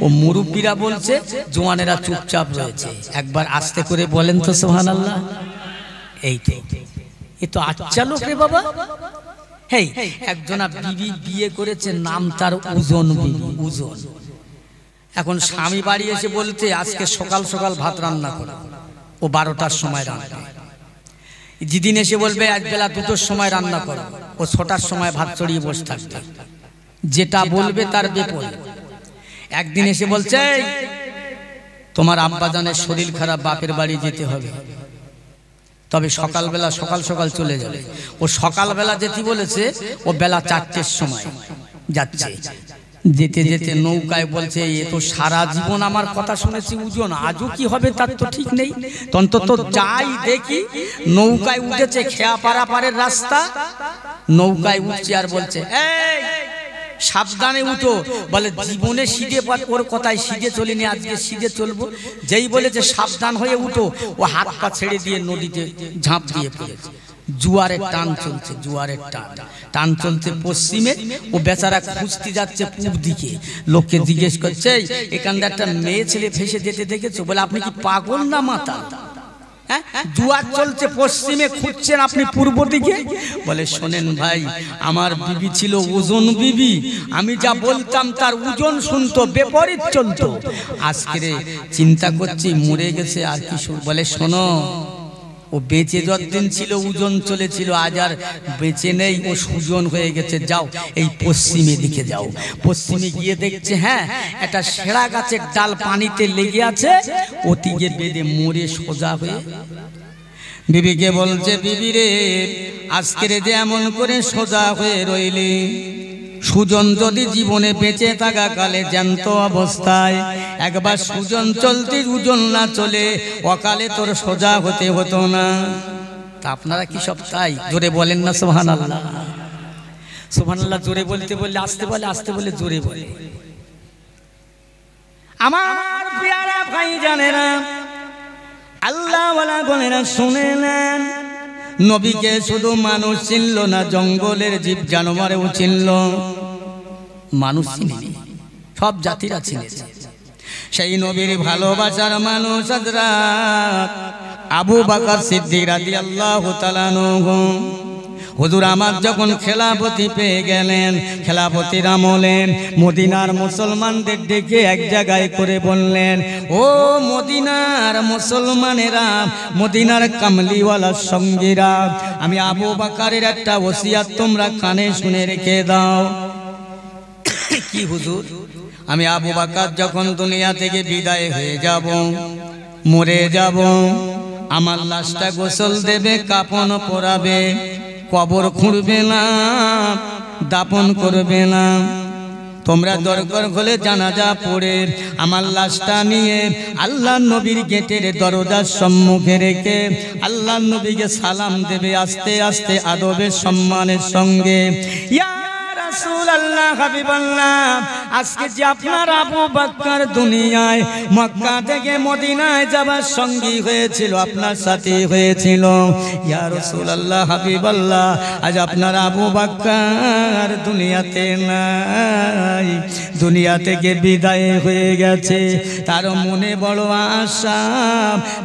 ও মুরব্বীরা বলছে, জওয়ানেরা চুপচাপ রয়েছে। একবার আস্তে করে বলেন তো সুবহানাল্লাহ। এই তো, এ তো আচ্ছা লোক রে বাবা। হেই, একজনা বিবি বিয়ে করেছে, নাম তার উজন বিবি, উজন। এখন স্বামী বাড়ি এসে বলতে আজকে সকাল সকাল ভাত রান্না করো, ও 12টার সময় রান্না। যেদিন এসে বলবে আজ বেলা 2টোর সময় রান্না করো, ও 6টার সময় ভাত চড়িয়ে বসে থাকবে। যেটা বলবে তার বিপরীত। একদিন এসে বলছে তোমার আব্বাজানের শরীর খারাপ, বাপের বাড়ি যেতে হবে, তবে সকালবেলা সকাল সকাল চলে যাবে। ও সকালবেলা যেতে বলেছে, ও বেলা 4টের সময় যাচ্ছে। যেতে যেতে নৌকায় বলছে এ তো সারা জীবন আমার কথা শুনেছি উজন, আজও কি হবে তার তো ঠিক নেই। অন্তত যাই দেখি, নৌকায় উঠেছে, খেয়া পারাপারের রাস্তা, নৌকায় উঠছে আর বলছে এই সাবধানে উঠো। বলে জীবনে সিধে ওর কথায় সিধে চলিনি, আজকে সিধে চলবো। যেই বলেছে সাবধান হয়ে উঠো, ও হাত পা ছেড়ে দিয়ে নদীতে ঝাঁপ দিয়ে পড়েছে। জোয়ারের টান চলছে, জোয়ারের টান চলছে পশ্চিমে, ও বেচারা খুঁজতে যাচ্ছে পূব দিকে। লোককে জিজ্ঞেস করছে এখানটা একটা মেয়ে ছেলে ফেসে যেতে দেখেছো? বলে আপনি কি পাগল না মাতাল? জোয়ার চলছে পশ্চিমে, খুঁজছেন আপনি পূর্ব দিকে? বলে শোনেন ভাই, আমার বিবি ছিল ওজন বিবি, আমি যা বলতাম তার ওজন শুনতো, বিপরীত চলতো। আজকে চিন্তা করছি মরে গেছে আর কি। বলে শোনো, ও বেঁচে যতদিন ছিল ওজন চলেছিল, আজ আর বেঁচে নেই, ও সুজন হয়ে গেছে। যাও এই পশ্চিমে দিকে যাও। পশ্চিমে গিয়ে দেখছে হ্যাঁ একটা সেরা গাছের ডাল পানিতে লেগে আছে, ওটিকে বেঁধে মরে সোজা হয়ে। বিবিকে বলছে বিবি রে, আজকের যে এমন করে সোজা হয়ে রইলি, সুজন যদি জীবনে বেঁচে থাকা কালে জ্যান্ত অবস্থায় একবার সুজন চলতে ওজন না চলে, অকালে তোর সোজা হতে হতো না। তা আপনারা কি সব তাই? জোরে বলেন না সুবহানাল্লাহ। সুবহানাল্লাহ জোরে বলতে বললে আস্তে বলে, আস্তে বলে জোরে বলে। আমার প্রিয়ারা ভাই জানেরা, আল্লাহ ওয়ালা বলেরা শুনে নেন, নবীকে শুধু মানুষ চিনল না, জঙ্গলের জীব জানোয়ারেও চিনল। মানুষ চিনি, সব জাতিরা চিনেছে। সেই নবীর ভালোবাসার মানুষ হযরত আবু বকর সিদ্দিক রাদিয়াল্লাহু তাআলা আনহু। হুজুর আমার যখন খেলাফতি পেয়ে গেলেন, খেলাফতির আমলে মদিনার মুসলমানদের ডেকে এক জায়গায় করে বললেন, ও মদিনার মুসলমানেরা, মদিনার কামলিওয়ালার সঙ্গীরা, আমি আবু বকরের একটা ওসিয়ত তোমরা কানে শুনে রেখে দাও। কি হুজুর? আমি আবু বকর যখন দুনিয়া থেকে বিদায় হয়ে যাব, মরে যাব, আমার লাশটা গোসল দেবে, কাফন পরাবে, কবর খুঁড়বে না, দাপন করবে না। তোমরা দরকার হলে জানাজা পড়ে আমার লাশটা নিয়ে আল্লাহ নবীর গেটের দরজার সম্মুখে রেখে আল্লাহ নবীকে সালাম দেবে আস্তে আস্তে আদবের সম্মানের সঙ্গে। ইয়া রাসূলুল্লাহ, হাবিবাল্লাহ, আজকে যে আপনার আবু বকর দুনিয়ায় মক্কা থেকে মদিনায় যাবার সঙ্গী হয়েছিল, আপনার সাথে হয়েছিল, ইয়া রাসূলুল্লাহ, হাবিবাল্লাহ, আজ আপনার আবু বকর দুনিয়াতে নাই, দুনিয়া থেকে বিদায় হয়ে গেছে। তার মনে বড় আশা,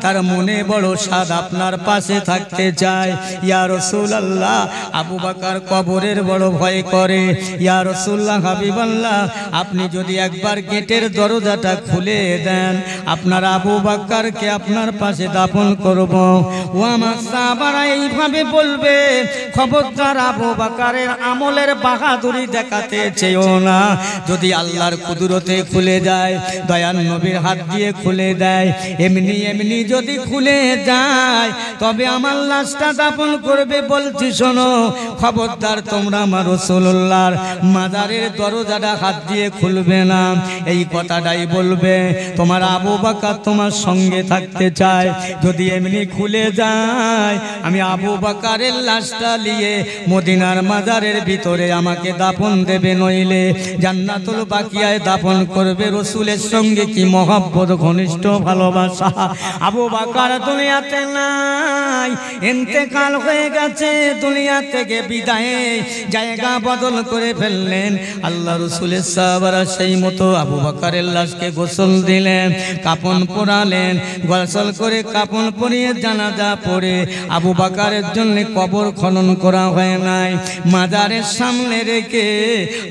তার মনে বড় সাদ, আপনার পাশে থাকতে চায়। ইয়া রাসূলুল্লাহ, আবু বকর কবরের বড় ভয় করে। ইয়া রাসূলুল্লাহ, হাবিবাল্লাহ, আপনি যদি একবার গেটের দরজাটা খুলে দেন, আপনার আবু বকরকে আপনার পাশে দাফন করব। ও আমার সাহাবারা এইভাবে বলবে, খবরদার আবু বকরের আমলের বাহাদুরি দেখাতে চেয়েও না। যদি আল্লাহর কুদরতে খুলে যায়, দয়ার নবীর হাত দিয়ে খুলে দেয়, এমনি এমনি যদি খুলে যায়, তবে আমার লাশটা দাফন করবে। বলছি শোনো, খবরদার তোমরা আমার রাসূলুল্লাহ বাক্কার মাজারের দরজাটা হাত দিয়ে খুলবে না, এই কথাটাই বলবে তোমার আবু বকর তোমার সঙ্গে থাকতে চায়। যদি এমনি খুলে যায় আমি আবু বকরের লাশটা নিয়ে মদিনার মাজারের ভিতরে আমাকে দাফন দেবে, নইলে জান্নাতুল বাকিয়ায় দাফন করবে। রসুলের সঙ্গে কি মহব্বত, ঘনিষ্ঠ ভালোবাসা। আবু বকর দুনিয়াতে নাই, ইন্তেকাল হয়ে গেছে, দুনিয়া থেকে বিদায়ে জায়গা বদল করে ফেললেন। আল্লাহ রসুলের সাহাবারা সেই মতো আবু বকরের লাশকে গোসল দিলেন, কাফন পরালেন, গোসল করে কাফন পরিয়ে জানাজা পড়ে আবু বকরের জন্য কবর খনন করা হয় নাই। মাজারের সামনে রেখে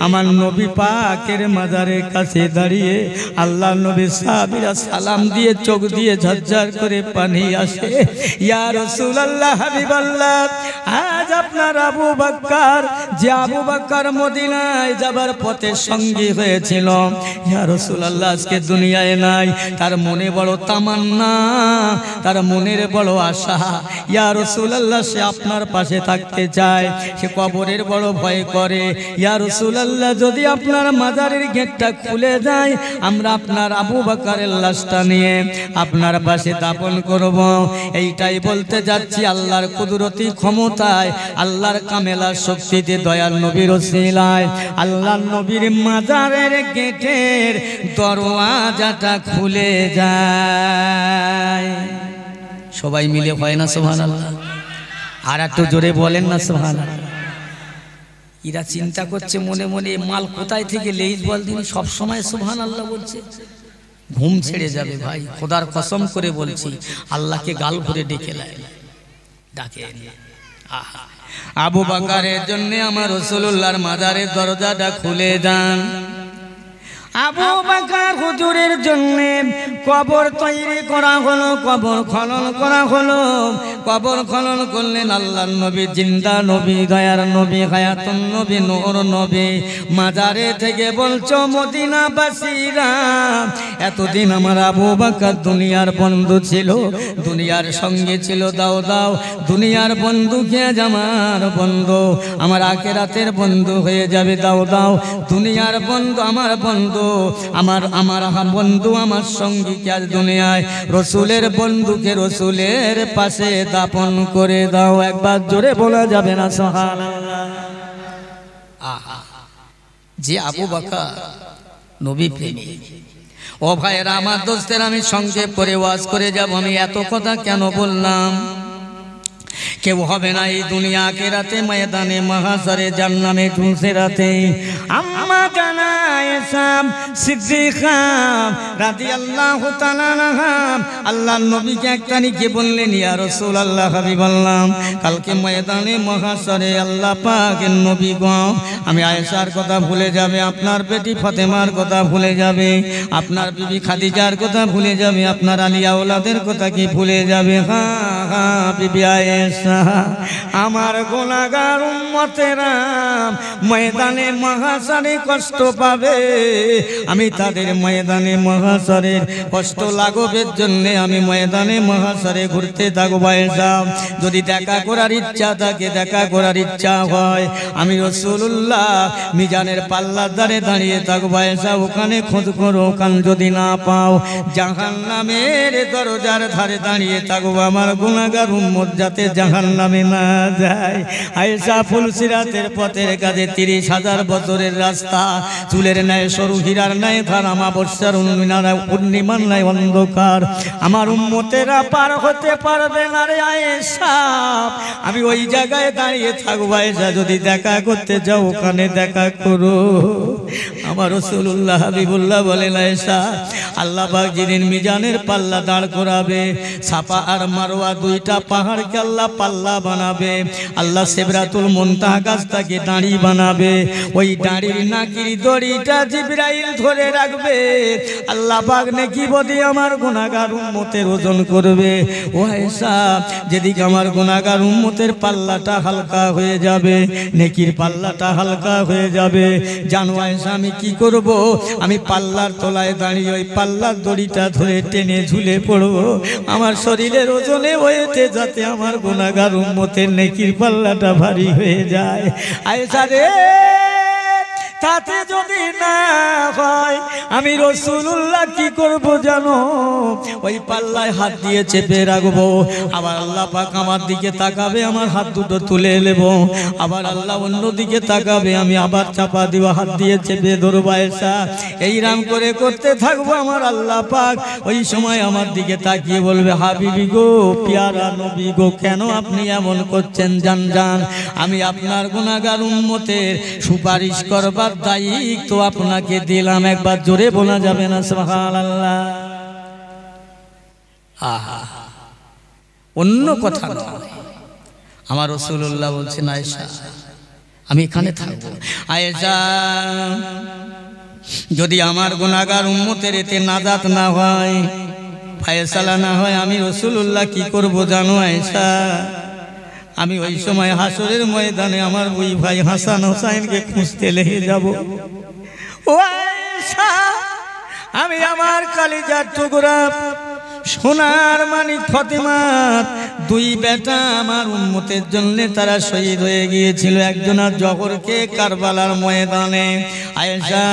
আমার নবী পাকের মাজারের কাছে দাঁড়িয়ে আল্লাহ নবী সাহাবীরা সালাম দিয়ে চোখ দিয়ে ঝরঝর করে পানি আসে। ইয়া রাসূলুল্লাহ, হাবিবাল্লাহ, আজ আপনার আবু বকর, যে আবু বকর মদিনায় যাবার পথে সঙ্গী হয়েছিল, ইয়া রাসূলুল্লাহ আজকে দুনিয়ায় নাই। তার মনে বড় তামান্না, তার মনের বড় আশা। ইয়া রাসূলুল্লাহ, সে আপনার পাশে থাকতে চায়, সে কবরের বড় ভয় করে। ইয়া রাসূলুল্লাহ, যদি আপনার মাজারের গেটটা খুলে যায় আমরা আপনার আবু বকরের লাশটা নিয়ে আপনার পাশে দাফন করব। এইটাই বলতে যাচ্ছি আল্লাহর কুদরতি ক্ষমতায়, আল্লাহর কামেলা শক্তিতে, দয়াল নবীর ওসিলায় আল্লাহর নবীর মাজারের গেটের দরওয়াজাটা খুলে যায়। সবাই মিলে হয় না সুবহানাল্লাহ? আর একটু জোরে বলেন না সুবহানাল্লাহ? এরা চিন্তা করছে মনে মনে মাল কোথায় থেকে লেইজ বল দিন সব সময় সুবহানাল্লাহ বলছে, ঘুম ছেড়ে যাবে ভাই। খোদার কসম করে বলছি, আল্লাহকে গাল ভরে ডেকে ডাকে। আবু বকরের জন্য আমার রাসূলুল্লাহর মাজারের দরজাটা খুলে যান। আবু বকর হুজুরের জন্য কবর তৈরি করা হলো, কবর খনন করা হলো। কবর খনন করলেন আল্লাহর নবী, জিন্দা নবী, দয়ার নবী, হায়াতুন নবী, নূর নবী। মাজারে থেকে বলছো মদিনাবাসীরা, এতদিন আমার আবু বকর দুনিয়ার বন্ধু ছিল, দুনিয়ার সঙ্গে ছিল, দাও দাও দুনিয়ার বন্ধু কে আজ আমার বন্ধু, আমার আখিরাতের বন্ধু হয়ে যাবে, দাও দাও দুনিয়ার বন্ধু আমার বন্ধু, আমার বন্ধু, আমার সঙ্গী কে আজ দুনিয়ায় রসুলের বন্ধুকে রসুলের পাশে দাফন করে দাও। একবার জোরে বলা যাবে না সুবহানাল্লাহ? যে আবু বকর নবী প্রেমিক। ও ভাইরা আমার দোস্তের, আমি সংক্ষেপ করে ওয়াজ করে যাব। আমি এত কথা কেন বললাম? কেউ হবে না এই দুনিয়া আখিরাতে, ময়দানে মাহশরে, জান্নামে ফুলসিরাতে। আম্মা জানা আয়েশা সিদ্দিকা রাদিয়াল্লাহু তাআলা আনহা আল্লাহর নবীকে এক তারিখে বললেন, ইয়া রাসূলুল্লাহ, হাবিবাল্লাহ, কালকে ময়দানে মাহশরে আল্লাহ পাকের নবী গো, আমি আয়েশার কথা ভুলে যাবে, আপনার বেটি ফাতেমার কথা ভুলে যাবে, আপনার বিবি খাদিজার কথা ভুলে যাবে, আপনার আলী আওলাদের কথা কি ভুলে যাবে? হ্যাঁ হ্যাঁ বিবি আয়েশা, আমার গুনাহগার উম্মতেরা ময়দানে মাহশরে কষ্ট পাবে, আমি তাদের ময়দানে মাহশরের কষ্ট লাঘবের জন্য আমি ময়দানে মাহশরে ঘুরতে থাকবো। যদি দেখা করার ইচ্ছা থাকে, দেখা করার ইচ্ছা হয়, আমি রাসূলুল্লাহ মিজানের পাল্লার ধারে দাঁড়িয়ে থাকবো। ওখানে খোঁজ করো, ওখানে যদি না পাও জাহান্নামের দরজার ধারে দাঁড়িয়ে থাকবো, আমার গুনাহগার উম্মত যাতে জাহান্নামে না যায়। আয়েশা ফুলসিরাতের পথের কাছে 30,000 বছরের রাস্তা, চুলের ন্যায় সরু, হীরার ন্যায় ধার, আমাবস্যার পূর্ণিমার ন্যায় অন্ধকার, আমার উম্মতেরা পার হতে পারবে না রে আয়েশা, আমি ওই জায়গায় দাঁড়িয়ে থাকবো। আয়েশা যদি দেখা করতে যাও ওখানে দেখা করো। আমার রাসূলুল্লাহ হাবিবুল্লাহ বলেন, আয়েশা, আল্লাহ পাক যেদিন মিজানের পাল্লা দাঁড় করাবে, সাফা আর মারওয়া দুইটা পাহাড়কে আল্লাহ পাল্লা বানাবে, আল্লাহ সিদরাতুল মুনতাহা গাছটাকে দাঁড়ি বানাবে, ওই দাঁড়ির নাকির দড়িটা জিবরাইল ধরে রাখবে, আল্লাহ পাক নেকি বদি আমার গুনাহগার উম্মতের ওজন করবে। ও আয়েশা, যেদিকে আমার গুনাহগার উম্মতের পাল্লাটা হালকা হয়ে যাবে, নেকির পাল্লাটা হালকা হয়ে যাবে, জানো আয়েশা আমি কি করব? আমি পাল্লার তলায় দাঁড়িয়ে ওই পাল্লার দড়িটা ধরে টেনে ঝুলে পড়ব, আমার শরীরের ওজনে হয়েছে যাতে আমার গুনাহগার উম্মতের নেকির পাল্লাটা ভারী হয়ে যায়। আয়েশা রে, তাতে যদি না হয় আমি রাসূলুল্লাহ কি করব জানো? ওই পাল্লায় হাত দিয়ে চেপে রাখবো, আবার আল্লাহ পাক আমার দিকে তাকাবে, আমার হাত দুটো তুলে নেব, আবার আল্লাহ অন্য দিকে তাকাবে, আমি আবার চাপা দিব, হাত দিয়ে চেপে ধরবো। আয়েশা এইরাম করে করতে থাকবো, আমার আল্লাহ পাক ওই সময় আমার দিকে তাকিয়ে বলবে, হাবিবি গো, পিয়ারা নবী গো, কেন আপনি এমন করছেন? জান জান, আমি আপনার গুনাহগার উম্মতের সুপারিশ করবার দায়িত্ব আপনাকে দিলাম। একবার জোরে বলা যাবে না সুবহানাল্লাহ? আহা, অন্য কথা নয়, আমার রাসূলুল্লাহ বলছেন, আয়েশা আমি এখানে থাকবো। আয়েশা, যদি আমার গুনাহগার উম্মতের এতে নাজাত না হয়, ফায়সালা না হয়, আমি রাসূলুল্লাহ কি করব জানো আয়েশা? আমি ওই সময় হাসরের ময়দানে আমার ওই ভাই হাসান হোসাইনকে খুঁজতে লেগে যাব। ও আয়েশা, আমি আমার কলিজার টুকরা সোনার মানিক ফাতেমার দুই বেটা আমার উম্মতের জন্য তারা শহীদ হয়ে গিয়েছিল একজনের জহরকে কারবালার ময়দানে। আয়েশা,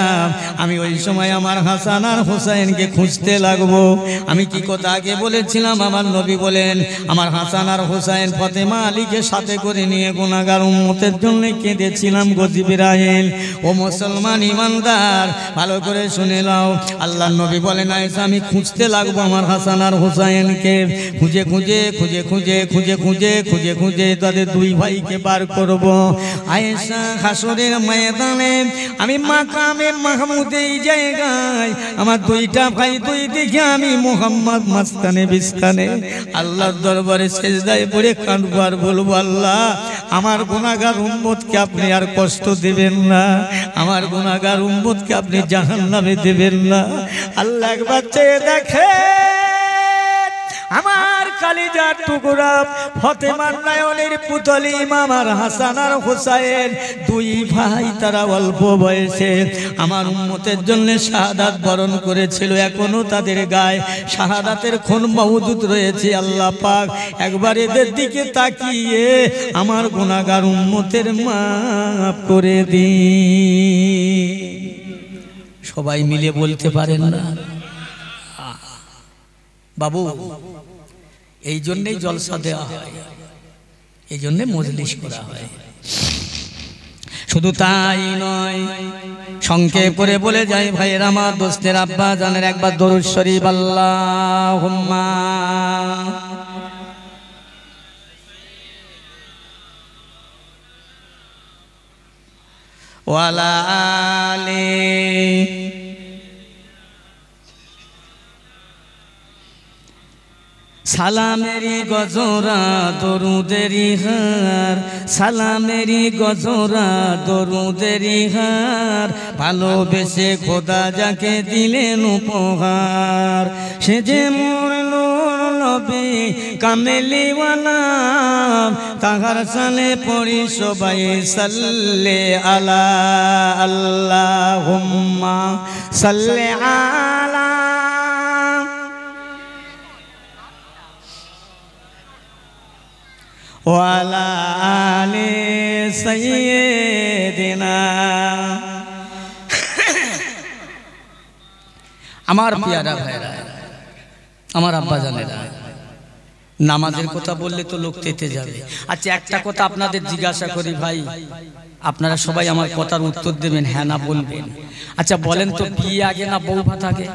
আমি ওই সময় আমার হাসান আর হোসেনকে খুঁজতে লাগবো। আমি কি কথা আগে বলেছিলাম, আমার নবী বলেন, আমার হাসান আর হোসেন ফাতেমা আলীকে সাথে করে নিয়ে গুনাহগার উম্মতের জন্য কেঁদেছিলাম গো জিবরাইল। ও মুসলমান ইমানদার, ভালো করে শুনে নাও, আল্লাহর নবী বলেন, আয়েশা আমি খুঁজতে লাগবো আমার হাসান আর হোসেনকে, খুঁজে খুঁজে খুঁজে খুঁজে খুঁজে খুঁজে খুঁজে খুঁজে তাদের দুই ভাইকে বার করব। আয়েশা, হাসরের ময়দানে আমি মাকামে মাহমুদ এই জায়গায় আমার দুইটা ভাই দুই দিকে আমি মুহাম্মদ মাঝখানে বিস্তানে আল্লাহর দরবারে সেজদায় পড়ে কাঁদবো আর বলবো, আল্লাহ আমার গুনাহগার উম্মতকে আপনি আর কষ্ট দিবেন না, আমার গুনাহগার উম্মতকে আপনি জাহান্নামে দিবেন না। আল্লাহ একবার চেয়ে দেখে আমার কালিজার টুকরা ফাতেমার নয়নের পুতলি আমার হাসান আর হোসেন দুই ভাই, তারা অল্প বয়সে আমার উম্মতের জন্য শাহাদাত বরণ করেছিল, এখনো তাদের গায়ে শাহাদাতের খুন মওজুদ রয়েছে। আল্লাহ পাক একবার এদের দিকে তাকিয়ে আমার গুনাহগার উম্মতের মাফ করে দিন। সবাই মিলে বলতে পারেন না? বাবু, এই জন্যই জলসা দেওয়া হয়, এই জন্যে মজলিস করা হয়। শুধু তাই নয়, সংক্ষেপ করে বলে যাই ভাইয়ের আমার, দোস্তের আব্বা জানের একবার দরুদ শরীফ আল্লাহুম্মা ওয়ালা আলি সালামেরি গজরা দরুদেরি হার, সালামেরি গজরা দরুদেরি হার, ভালোবেসে খোদা যাকে দিলেন উপহার, সে যে মোর নবী কামেলিওয়ালা, তাহার সালে পড়ি সবাই সাল্লে আলা, আল্লাহুম্মা সাল্লি আলা ওয়ালা আলি সাইয়্যিদিনা। আমার পিয়ারা ভাইরা, আমার আব্বা জানেরা, নামাজের কথা বললে তো লোক তেতে যাবে। আচ্ছা, একটা কথা আপনাদের জিজ্ঞাসা করি ভাই, আপনারা সবাই আমার কথার উত্তর দেবেন, হ্যাঁ না বলবেন। আচ্ছা বলেন তো, বিয়ে আগে না বউ ভাত আগে?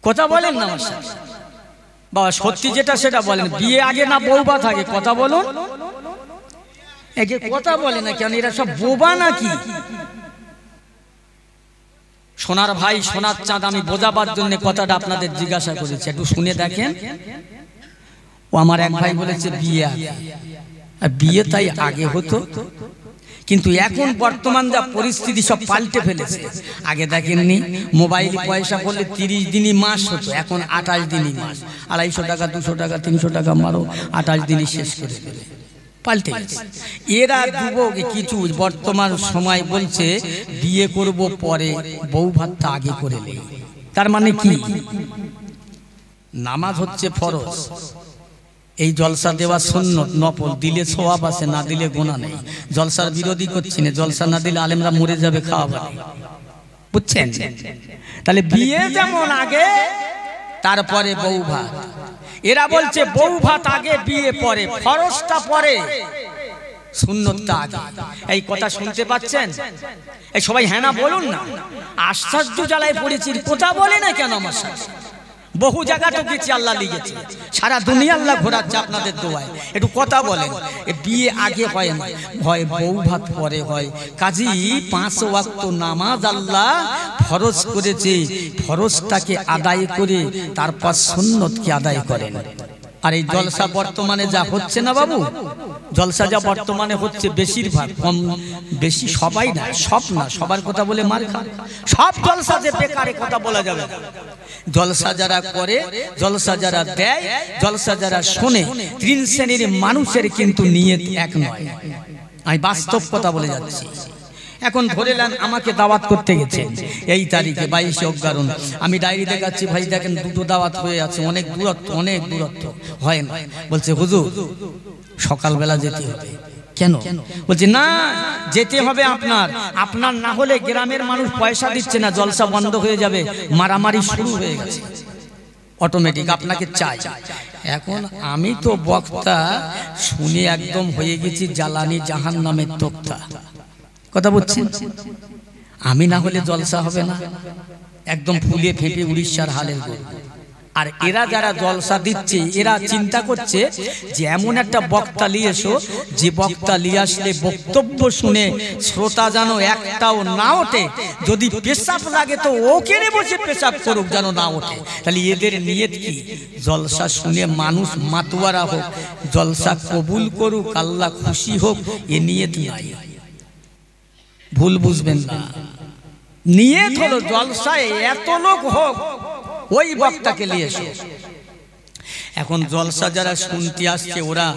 কথা বলেন না আমার সাথে বাবা, সত্যি যেটা সেটা বলেন, বিয়ে আগে না বউ ভাত আগে? কথা বলুন। একে কথা বলে না কেন? এরা সব বোবা নাকি? সোনার ভাই সোনার চাঁদ, আমি বোঝাবার জন্য কথাটা আপনাদের জিজ্ঞাসা করেছি, একটু শুনে দেখেন। ও আমার এক ভাই বলেছে বিয়ে আগে, আর বিয়ে তাই আগে হতো, কিন্তু এখন বর্তমান যা পরিস্থিতি সব পাল্টে ফেলেছে। আগে দেখেননি মোবাইল পয়সা করলে 30 দিনই মাস হতো, এখন 28 দিনই মাস। 250 টাকা 200 টাকা 300 টাকা মারো, 28 দিনই শেষ করে দেবে। পাল্টে গেছে। এরা যুবক কিছু বর্তমান সময় বলছে বিয়ে করব পরে, বউ ভাতটা আগে করে নেই। তার মানে কি? নামাজ হচ্ছে ফরজ, এই জলসা দেওয়া সুন্নত নফল, দিলে সওয়াব আছে, না দিলে গুনাহ নেই। জলসার বিরোধী করছি না, জলসা না দিলে আলেমরা মরে যাবে খাওয়াবে, বুঝছেন? তাহলে বিয়ে যেমন আগে, তারপরে বউ ভাত। এরা বলছে বউ ভাত আগে, বিয়ে পরে, ফরজটা পরে, সুন্নতটা আগে। এই কথা শুনতে পাচ্ছেন? এই সবাই হ্যাঁ না বলুন না। আশ্চর্য জ্বালায় পড়েছি, কথা বলে না কেন আমার সাথে? বহু জায়গা তো গেছি, আল্লাহ লিখেছে, সারা দুনিয়া আল্লাহ ঘোরাচ্ছে আপনাদের দোয়ায়। একটু কথা বলেন, বিয়ে আগে হয় না, হয় বউ ভাত পরে হয়। কাজী 5 ওয়াক্ত নামাজ আল্লাহ ফরজ করেছে, ফরজটাকে আদায় করে তারপর সুন্নতকে আদায় করেন। আর এই জলসা বর্তমানে যা হচ্ছে না বাবু, জলসা যা বর্তমানে হচ্ছে, বেশিরভাগ, কম বেশি সবাই না, সব না, সবার কথা বলে মার খান। সব জলসা যে বেকারে কথা বলা যাবে না। জলসা যারা করে, জলসা যারা দেয়, জলসা যারা শোনে, 3 শ্রেণীর মানুষের কিন্তু নিয়ত এক নয়। আমি বাস্তব কথা বলে যাচ্ছি। এখন ধরে নেন আমাকে দাওয়াত করতে গেছেন এই তারিখে 22 অগ্রহায়ণ, আমি ডায়েরি দেখাচ্ছি, ভাই দেখেন 2টো দাওয়াত হয়ে আছে, অনেক দূরত্ব, অনেক দূরত্ব, হয় না। বলছে হুজুর সকালবেলা যেতে হবে। কেন? বলছে না, যেতে হবে আপনার, আপনার না হলে গ্রামের মানুষ পয়সা দিচ্ছে না, জলসা বন্ধ হয়ে যাবে, মারামারি শুরু হয়ে গেছে, অটোমেটিক আপনাকে চাই। এখন আমি তো বক্তা শুনে একদম হয়ে গেছি জ্বালানি জাহান্নামের তোক্তা। কথা বলছেন? আমি না হলে জলসা হবে না, একদম ফুলে ফেঁপে উড়িষ্যার হালের গরু। আর এরা যারা জলসা দিচ্ছে, এরা চিন্তা করছে যে এমন একটা বক্তা নিয়ে এসো, যে বক্তা নিয়ে আসলে বক্তব্য শুনে শ্রোতা যেন একটাও না ওঠে, যদি পেশাব লাগে তো ওকে বসে পেশাব করুক, যেন না ওঠে। তাহলে এদের নিয়ত কি? জলসা শুনে মানুষ মাতোয়ারা হোক, জলসা কবুল করুক, আল্লাহ খুশি হোক, এ নিয়ত নাই। ভুল বুঝবেন না, নিয়ত হলো জলসায় এত লোক হোক, ওই বক্তাকে নিয়ে এসো। এখন জলসা যারা শুনতে আসছে, ওরা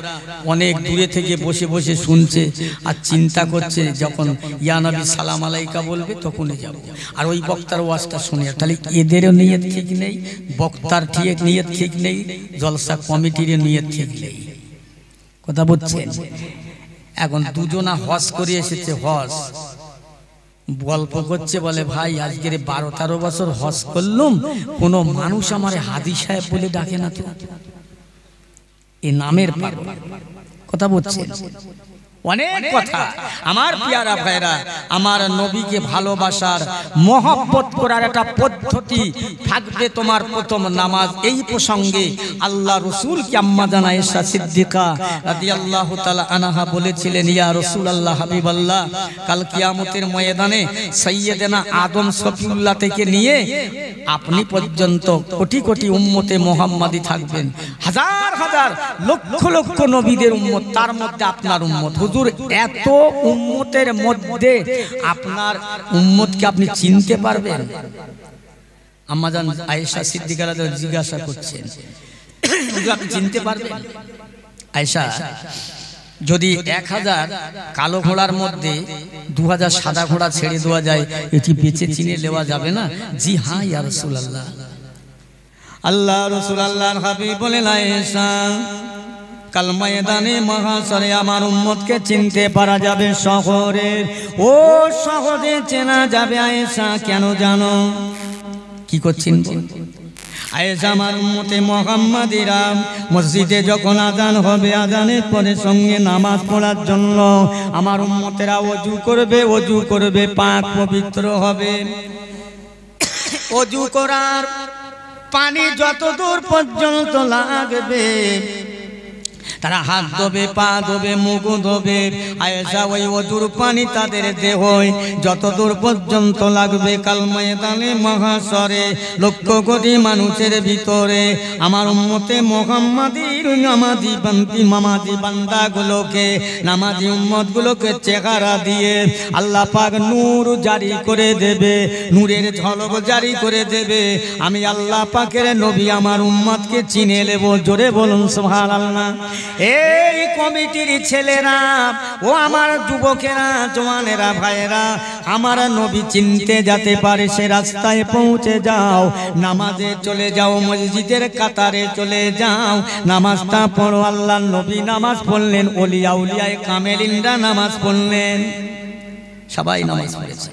অনেক দূরে থেকে বসে বসে শুনছে আর চিন্তা করছে যখন ইয়া নবী সালাম আলাইকা বলবে তখনই যাব। আর ওই বক্তার ওয়াজটা শুনে, তাহলে এদেরও নিয়ত ঠিক নেই, বক্তার ঠিক নিয়ত ঠিক নেই, জলসা কমিটির নিয়ত ঠিক নেই। কথা বলছেন? এখন দুজনা হজ করে এসেছে, হজ গল্প করছে, বলে ভাই আজকের 12-13 বছর হজ করলুম, কোন মানুষ আমার হাদি সাহেব বলে ডাকে না তো, এ নামের পাগল। কথা বলছেন? অনেক কথা। আমার পিয়ারা ভাইরা, আমার নবীকে ভালোবাসার, মহব্বত করার একটা পদ্ধতি থাকবে তোমার প্রথম নামাজ। এই প্রসঙ্গে আল্লাহ রসুল কি আম্মা জানা আয়েশা সিদ্দিকা রাদিয়াল্লাহু তাআলা আনহা বলেছিলেন, ইয়া রাসূলুল্লাহ হাবিবাল্লাহ, কাল কিয়ামতের ময়দানে সাইয়্যিদানা আদম সফিউল্লাহ থেকে নিয়ে আপনি পর্যন্ত কোটি কোটি উম্মতে মুহাম্মাদি থাকবেন, হাজার হাজার লক্ষ লক্ষ নবীদের উম্মত, তার মধ্যে আপনার উম্মত। হুজুর এত উম্মতের মধ্যে আপনার উম্মতকে আপনি চিনতে পারবেন? আম্মা জান আয়েশা সিদ্দিকা রাদিয়াল্লাহু জিজ্ঞাসা করছেন, হুজুর আপনি চিনতে পারবেন? আয়েশা, যদি 1000 কালো ঘোড়ার মধ্যে 2000 সাদা ঘোড়া ছেড়ে দেওয়া যায়, এটি বেঁচে চিনে নেওয়া যাবে না? জি হ্যাঁ ইয়া রাসূলুল্লাহ। আল্লাহ রাসূল আল্লাহর হাবিব বলেন, আয়েশা কাল ময়দানে মহাশরে আমার উম্মতকে চিনতে পারা যাবে শহরে, ও শহরে চেনা যাবে। আয়েশা কেন জানো? কি করছেন? আয়েশা আমার উম্মতে মুহাম্মাদিরা মসজিদে যখন আযান হবে, আযানের পরে সঙ্গে নামাজ পড়ার জন্য আমার উম্মতেরা ওযু করবে, পাক পবিত্র হবে। ওযু করার পানি যত দূর পর্যন্ত লাগবে, তারা হাত ধোবে, পা ধোবে, মুখ ধোবে। আয়েশা ওই ওযুর পানি তাদের দেহে যত দূর পর্যন্ত লাগবে, কাল ময়দানে মহাশরে লক্ষ কোটি মানুষের ভিতরে আমার উম্মতে মুহাম্মাদির নামাজি বান্দাগুলোকে, নামাজি উম্মতগুলোকে চেহারা দিয়ে আল্লাহ পাক নূর জারি করে দেবে, নূরের ঝলক জারি করে দেবে। আমি আল্লাহ পাকের নবী আমার উম্মতকে চিনে নেব। জোরে বলুন সুবহানাল্লাহ। এই কমিটির ছেলেরা, ও আমার যুবকেরা, জওয়ানেরা, ভাইয়েরা, আমার নবী চিনতে যেতে পারে সে রাস্তায় পৌঁছে যাও, নামাজে চলে যাও, মসজিদের কাতারে চলে যাও, নামাজ নামাজটা পড়ো। আল্লাহর নবী নামাজ পড়লেন, ওলিয়া উলিয়ায়ে কামেলিনরা নামাজ পড়লেন, সবাই নামাজ পড়েছে।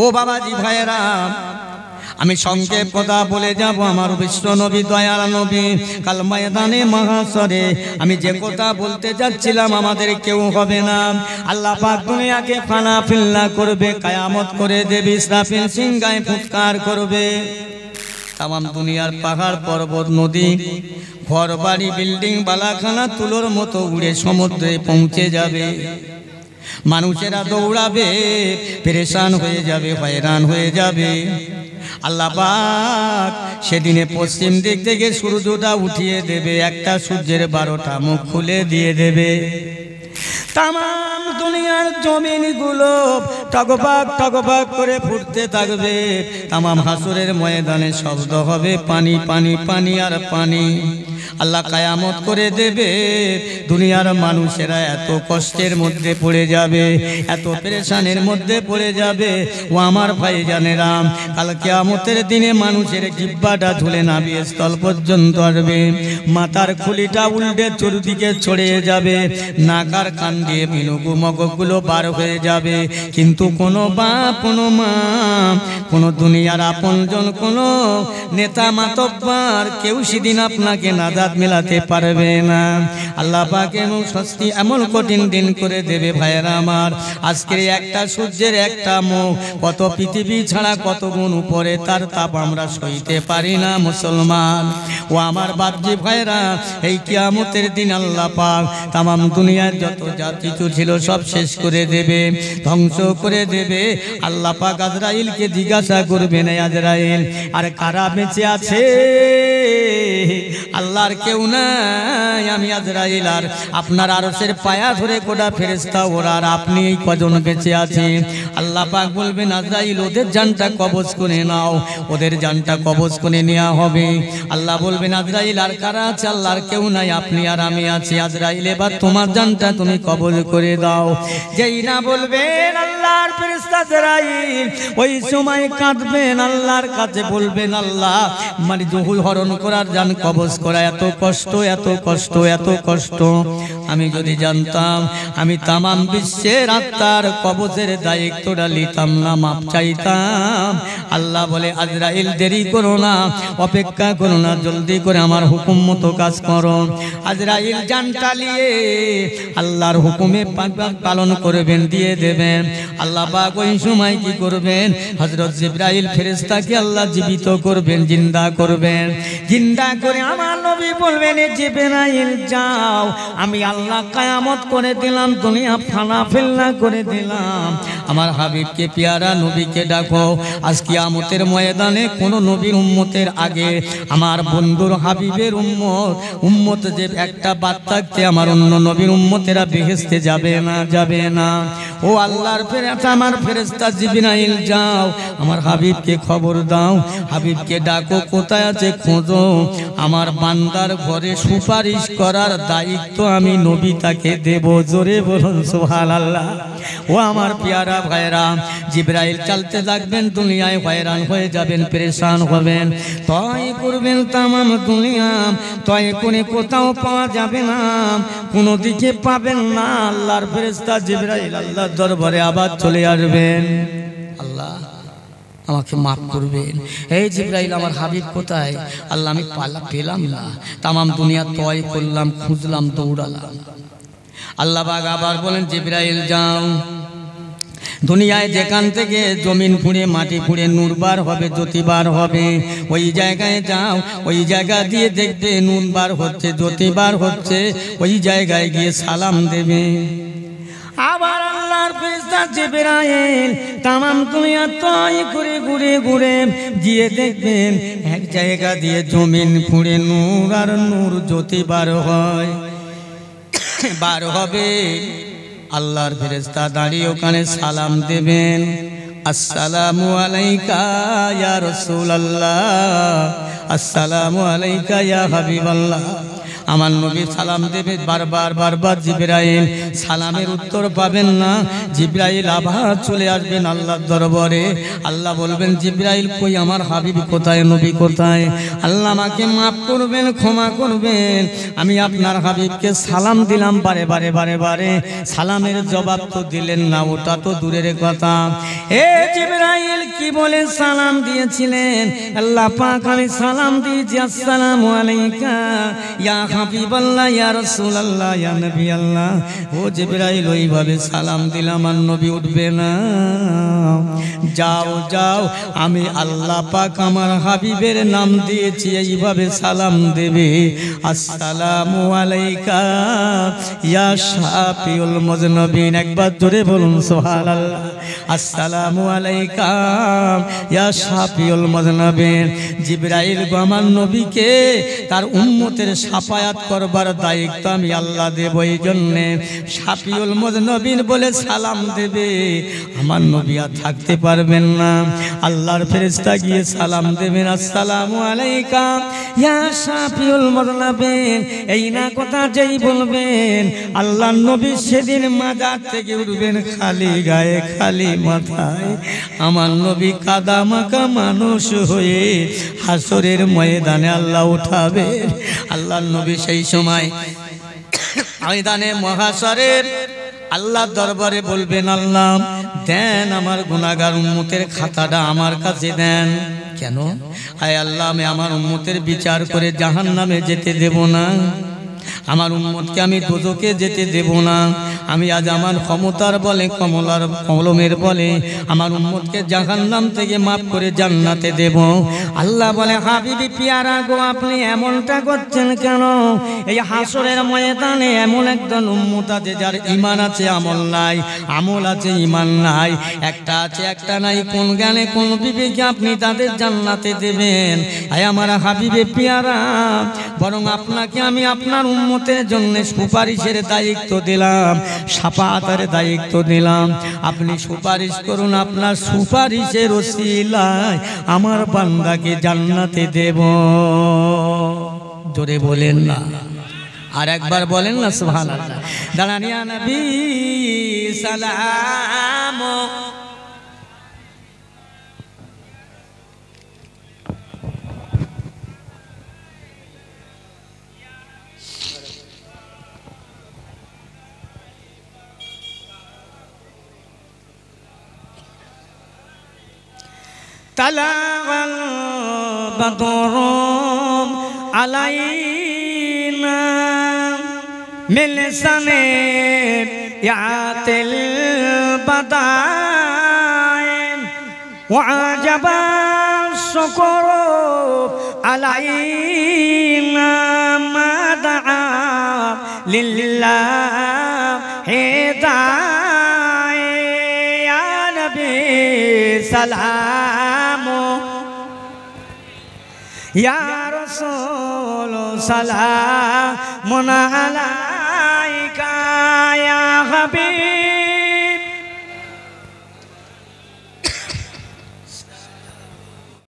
ও বাবাজি ভাইয়েরা, আমি সংক্ষেপ কথা বলে যাব। আমার বিশ্ব নবী, দয়াল নবী, কাল ময়দানে মহাশরে আমি যে কথা বলতে যাচ্ছিলাম, আমাদের কেউ হবে না। আল্লাহ পাক দুনিয়াকে ফানা ফিল্লা করবে, কিয়ামত করে দেবে, ইসরাফিল সিংহায় ফুৎকার করবে। তামাম দুনিয়ার পাহাড় পর্বত নদী ঘর বাড়ি বিল্ডিং বালাখানা তুলোর মতো উড়ে সমুদ্রে পৌঁছে যাবে। মানুষেরা দৌড়াবে, পেরেশান হয়ে যাবে, হয়রান হয়ে যাবে। আল্লাহ পাক সেদিনে পশ্চিম দিক থেকে সূর্যটা উঠিয়ে দেবে, একটা সূর্যের 12টা মুখ খুলে দিয়ে দেবে। তামাম দুনিয়ার জমিনগুলো টগবাগ টগবাগ করে ফুটতে থাকবে। তামাম হাসরের ময়দানে শব্দ হবে পানি পানি পানি আর পানি। আল্লাহ কিয়ামত করে দেবে। দুনিয়ার মানুষেরা এত কষ্টের মধ্যে পড়ে যাবে, এত পেরেশানের মধ্যে পড়ে যাবে। ও আমার ভাইজানেরা, কাল কিয়ামতের দিনে মানুষের জিহ্বাটা ঝুলে নাভির স্থল পর্যন্ত আসবে, মাথার খুলিটা উল্টে চতুর্দিকে ছড়িয়ে যাবে, নাকার কান দিয়ে মিনুকু মগজগুলো বার হয়ে যাবে। কিন্তু কোনো বাপ, কোনো মা, কোনো দুনিয়ার আপনজন, কোনো নেতা মাতব্বর কেউ সেদিন আপনাকে নাজাত মেলাতে পারবে না। আল্লাহ পাক এমন শাস্তি, এমন কঠিন দিন করে দেবে ভাইয়েরা আমার। আজকের একটা সূর্যের একটা মুখ, কত পৃথিবী ছাড়া কত গুণ উপরে, তার তাপ আমরা সইতে পারি না মুসলমান। ও আমার বাপজি ভাইয়েরা, এই কিয়ামতের দিন আল্লাহ পাক তামাম দুনিয়ার যত যা কিছু ছিল সব শেষ করে দেবে, ধ্বংস করে দেবে। আল্লাহ পাক আজরাইলকে জিজ্ঞাসা করবেন, আজরাইল আর কারা বেঁচে আছে? আল্লাহর কেউ নাই, আমি আজরাইল আর আপনার আরশের পায়া ধরে কোটা ফেরেশতা ওরা, আর আপনি এই কজন বেঁচে আছে? আল্লাহ পাক বলবেন, আজরাইল ওদের জানটা কবজ করে নাও, ওদের জানটা কবজ করে নেওয়া হবে। আল্লাহ বলবেন, আজরাইল আর কারা আছে? আল্লাহর কেউ নাই, আপনি আর আমি আছি। আজরাইল এবার তোমার জানটা তুমি কবজ করে দাও। যেই না বলবেন আল্লাহর ফেরেশতা আজরাইল, ওই সময় কাঁদবেন, আল্লাহর কাছে বলবেন, আল্লাহ মানে জহুল হরণ করার জান কবজ করা এত কষ্ট, এত কষ্ট, এত কষ্ট। আমি যদি জানতাম, আমি তামাম বিশ্বের আত্মার কবজের দায়িত্বটা নিতাম না, মাপ চাইতাম। আল্লাহ বলে, আজরাইল দেরি করো না, অপেক্ষা করো না, জলদি করে আমার হুকুম মতো কাজ করো। আজরাইল জানটা নিয়ে আল্লাহর হুকুমে পালন করবেন, দিয়ে দেবেন। আল্লাহ পাক ওই সময় কি করবেন? হযরত জিবরাইল ফেরেশতাকে আল্লাহ জীবিত করবেন, জিন্দা করবেন। জিন্দা করে আমার নবী বলবেন, জিবরাইল যাও, আমি আল্লাহ কিয়ামত করে দিলাম, দুনিয়া ফানা ফিল্লা করে দিলাম। আমার হাবিবকে, পেয়ারা নবীকে ডাকো। আজ কিয়ামতের ময়দানে কোন নবীর উম্মতের আগে আমার বন্ধুর হাবিবের উম্মত যে একটা বাদ থাকতে আমার অন্য নবীর উম্মতেরা বেহেশতে যাবে না, যাবে না। ও আল্লাহর ফেরেশতা, আমার ফেরেশতা জিবরাইল যাও, আমার হাবিবকে খবর দাও, হাবিবকে ডাকো, কোথায় আছে খোঁজো। আমার বান্দার ঘরে সুপারিশ করার দায়িত্ব আমি নবী তাকে দেব। জোরে বলুন সুবহানাল্লাহ। ও আমার পেয়ারা ভাইরা, জিবরাইল চালতে থাকবেন, দুনিয়ায় হয়রান হয়ে যাবেন, পেরেশান হবেন, তয় করবেন তামাম দুনিয়া, তয় করে কোথাও পাওয়া যাবে না, কোনো দিকে পাবেন না। আল্লাহর ফেরেশতা জিবরাইল আল্লাহর দরবারে আবার চলে আসবেন, আল্লাহ আমাকে মাফ করবেন। এই জিবরাইল, আমার হাবিব কোথায়? আল্লাহ আমি পেলাম না, তামাম দুনিয়া তয় করলাম, খুঁজলাম, দৌড়ালাম। আল্লাহ পাক আবার বলেন, জিবরাইল যাও, দুনিয়ায় যেখান থেকে জমিন ফুঁড়ে মাটি ফুঁড়ে নূর বার হবে, জ্যোতি বার হবে, ওই জায়গায় যাও, ওই জায়গা দিয়ে দেখবে নূর বার হচ্ছে, জ্যোতি বার হচ্ছে, ওই জায়গায় গিয়ে সালাম দেবে। আবার আল্লাহর ফেরেশতা জিবরাইল তামাম দুনিয়া তয় করে ঘুরে ঘুরে গিয়ে দেখবেন এক জায়গা দিয়ে জমিন ফুঁড়ে নূর আর নূর জ্যোতি বার হয়, বার হবে। আল্লাহর ফেরেশতা দাঁড়িয়ে ওখানে সালাম দেবেন, আসসালামু আলাইকা ইয়া রাসূলুল্লাহ, আসসালামু আলাইকা ইয়া হাবিবাল্লাহ। আমার নবী সালাম দেবে বারবার বারবার জিবরাইল সালামের উত্তর পাবেন না। জিবরাইল আবার চলে আসবেন আল্লাহর দরবারে। আল্লাহ বলবেন জিবরাইল কই আমার হাবিব কোথায়, নবী কোথায়? আল্লাহ আমাকে মাফ করবেন, ক্ষমা করবেন, আমি আপনার হাবিবকে সালাম দিলাম বারে বারে বারে বারে, সালামের জবাব তো দিলেন না, ওটা তো দূরের কথা। এ জিবরাইল কি বলে সালাম দিয়েছিলেন? আল্লাহ পাক আমি সালাম দিয়েছি আসসালামু আলাইকা ইয়া হাবিবাল্লাহ ইয়া রাসূলুল্লাহ ইয়া নবী আল্লাহ। ও জিবরাইল ওইভাবে সালাম দিলাম আর নবী উঠবে না। যাও যাও, আমি আল্লাহ পাক আমার হাবিবের নাম দিয়েছি, এইভাবে সালাম দেবে আসসালামু আলাইকা ইয়া শাফিউল মুজনবিন। একবার জোরে বলুন সুবহানাল্লাহ। আসসালামু আলাইকা ইয়া শাফিউল মুজনবিন। জিবরাইল গো আমার নবীকে তার উম্মতের শাফায়াত করবার দায়িত্ব আমি আল্লাহ দেব, এই জন্যে শাফিউল মুজনবিন বলে সালাম দেবে। আমার নবী আর থাকতে পারবেন না, আল্লাহর ফেরেশতা গিয়ে সালাম দেবেন আসসালামু আলাইকা ইয়া শাফিউল মুজনবিন। এই না কথা যেই বলবেন আল্লাহর নবী সেদিন মাজার থেকে উঠবেন খালি গায়ে খালি মাথায়। আমার নবী কাদা মাখা মানুষ হয়ে হাসরের ময়দানে আল্লাহ উঠাবে। আল্লাহর নবী সেই সময় ময়দানে মহাশরের আল্লাহর দরবারে বলবেন আল্লাহ দেন আমার গুনাহগার উম্মতের খাতাটা আমার কাছে দেন। কেন? আয় আল্লাহ আমি আমার উম্মতের বিচার করে জাহান্নামে যেতে দেব না, আমার উম্মতকে আমি দোজখে যেতে দেব না। আমি আজ আমার ক্ষমতার বলে কলমের বলে আমার উম্মতকে জাহান্নাম থেকে মাফ করে জান্নাতে দেব। আল্লাহ বলে হাবিবি পিয়ারা গো আপনি এমনটা করছেন কেন? এই হাসরের ময়দানে এমন একজন উম্মত আছে যার ঈমান আছে আমল নাই, আমল আছে ঈমান নাই, একটা আছে একটা নাই, কোন জ্ঞানে কোন বিবেকে আপনি তাদের জান্নাতে দেবেন? আয় আমার হাবিবে পিয়ারা, বরং আপনাকে আমি আপনার উম্মতের জন্য সুপারিশের দায়িত্ব দিলাম, শাফাআতের দায়িত্ব দিলাম। আপনি সুপারিশ করুন, আপনার সুপারিশের ওসিলায় আমার বান্দাকে জান্নাতে দেব। জোরে বলেন না, আর একবার বলেন না সুবহানাল্লাহ। দাঁড়ান ইয়া নবী সালাম। তালাগাল বাদরু আলাইনা মিন সানে ইয়াতিল বাদাইন ওয়া আজাবা শুকরু আলাইনা মা দাআ লিল্লাহি দাঈ ইয়া নবী সালাম ইয়া রাসূল সালামুন আলাইকা ইয়া হাবিব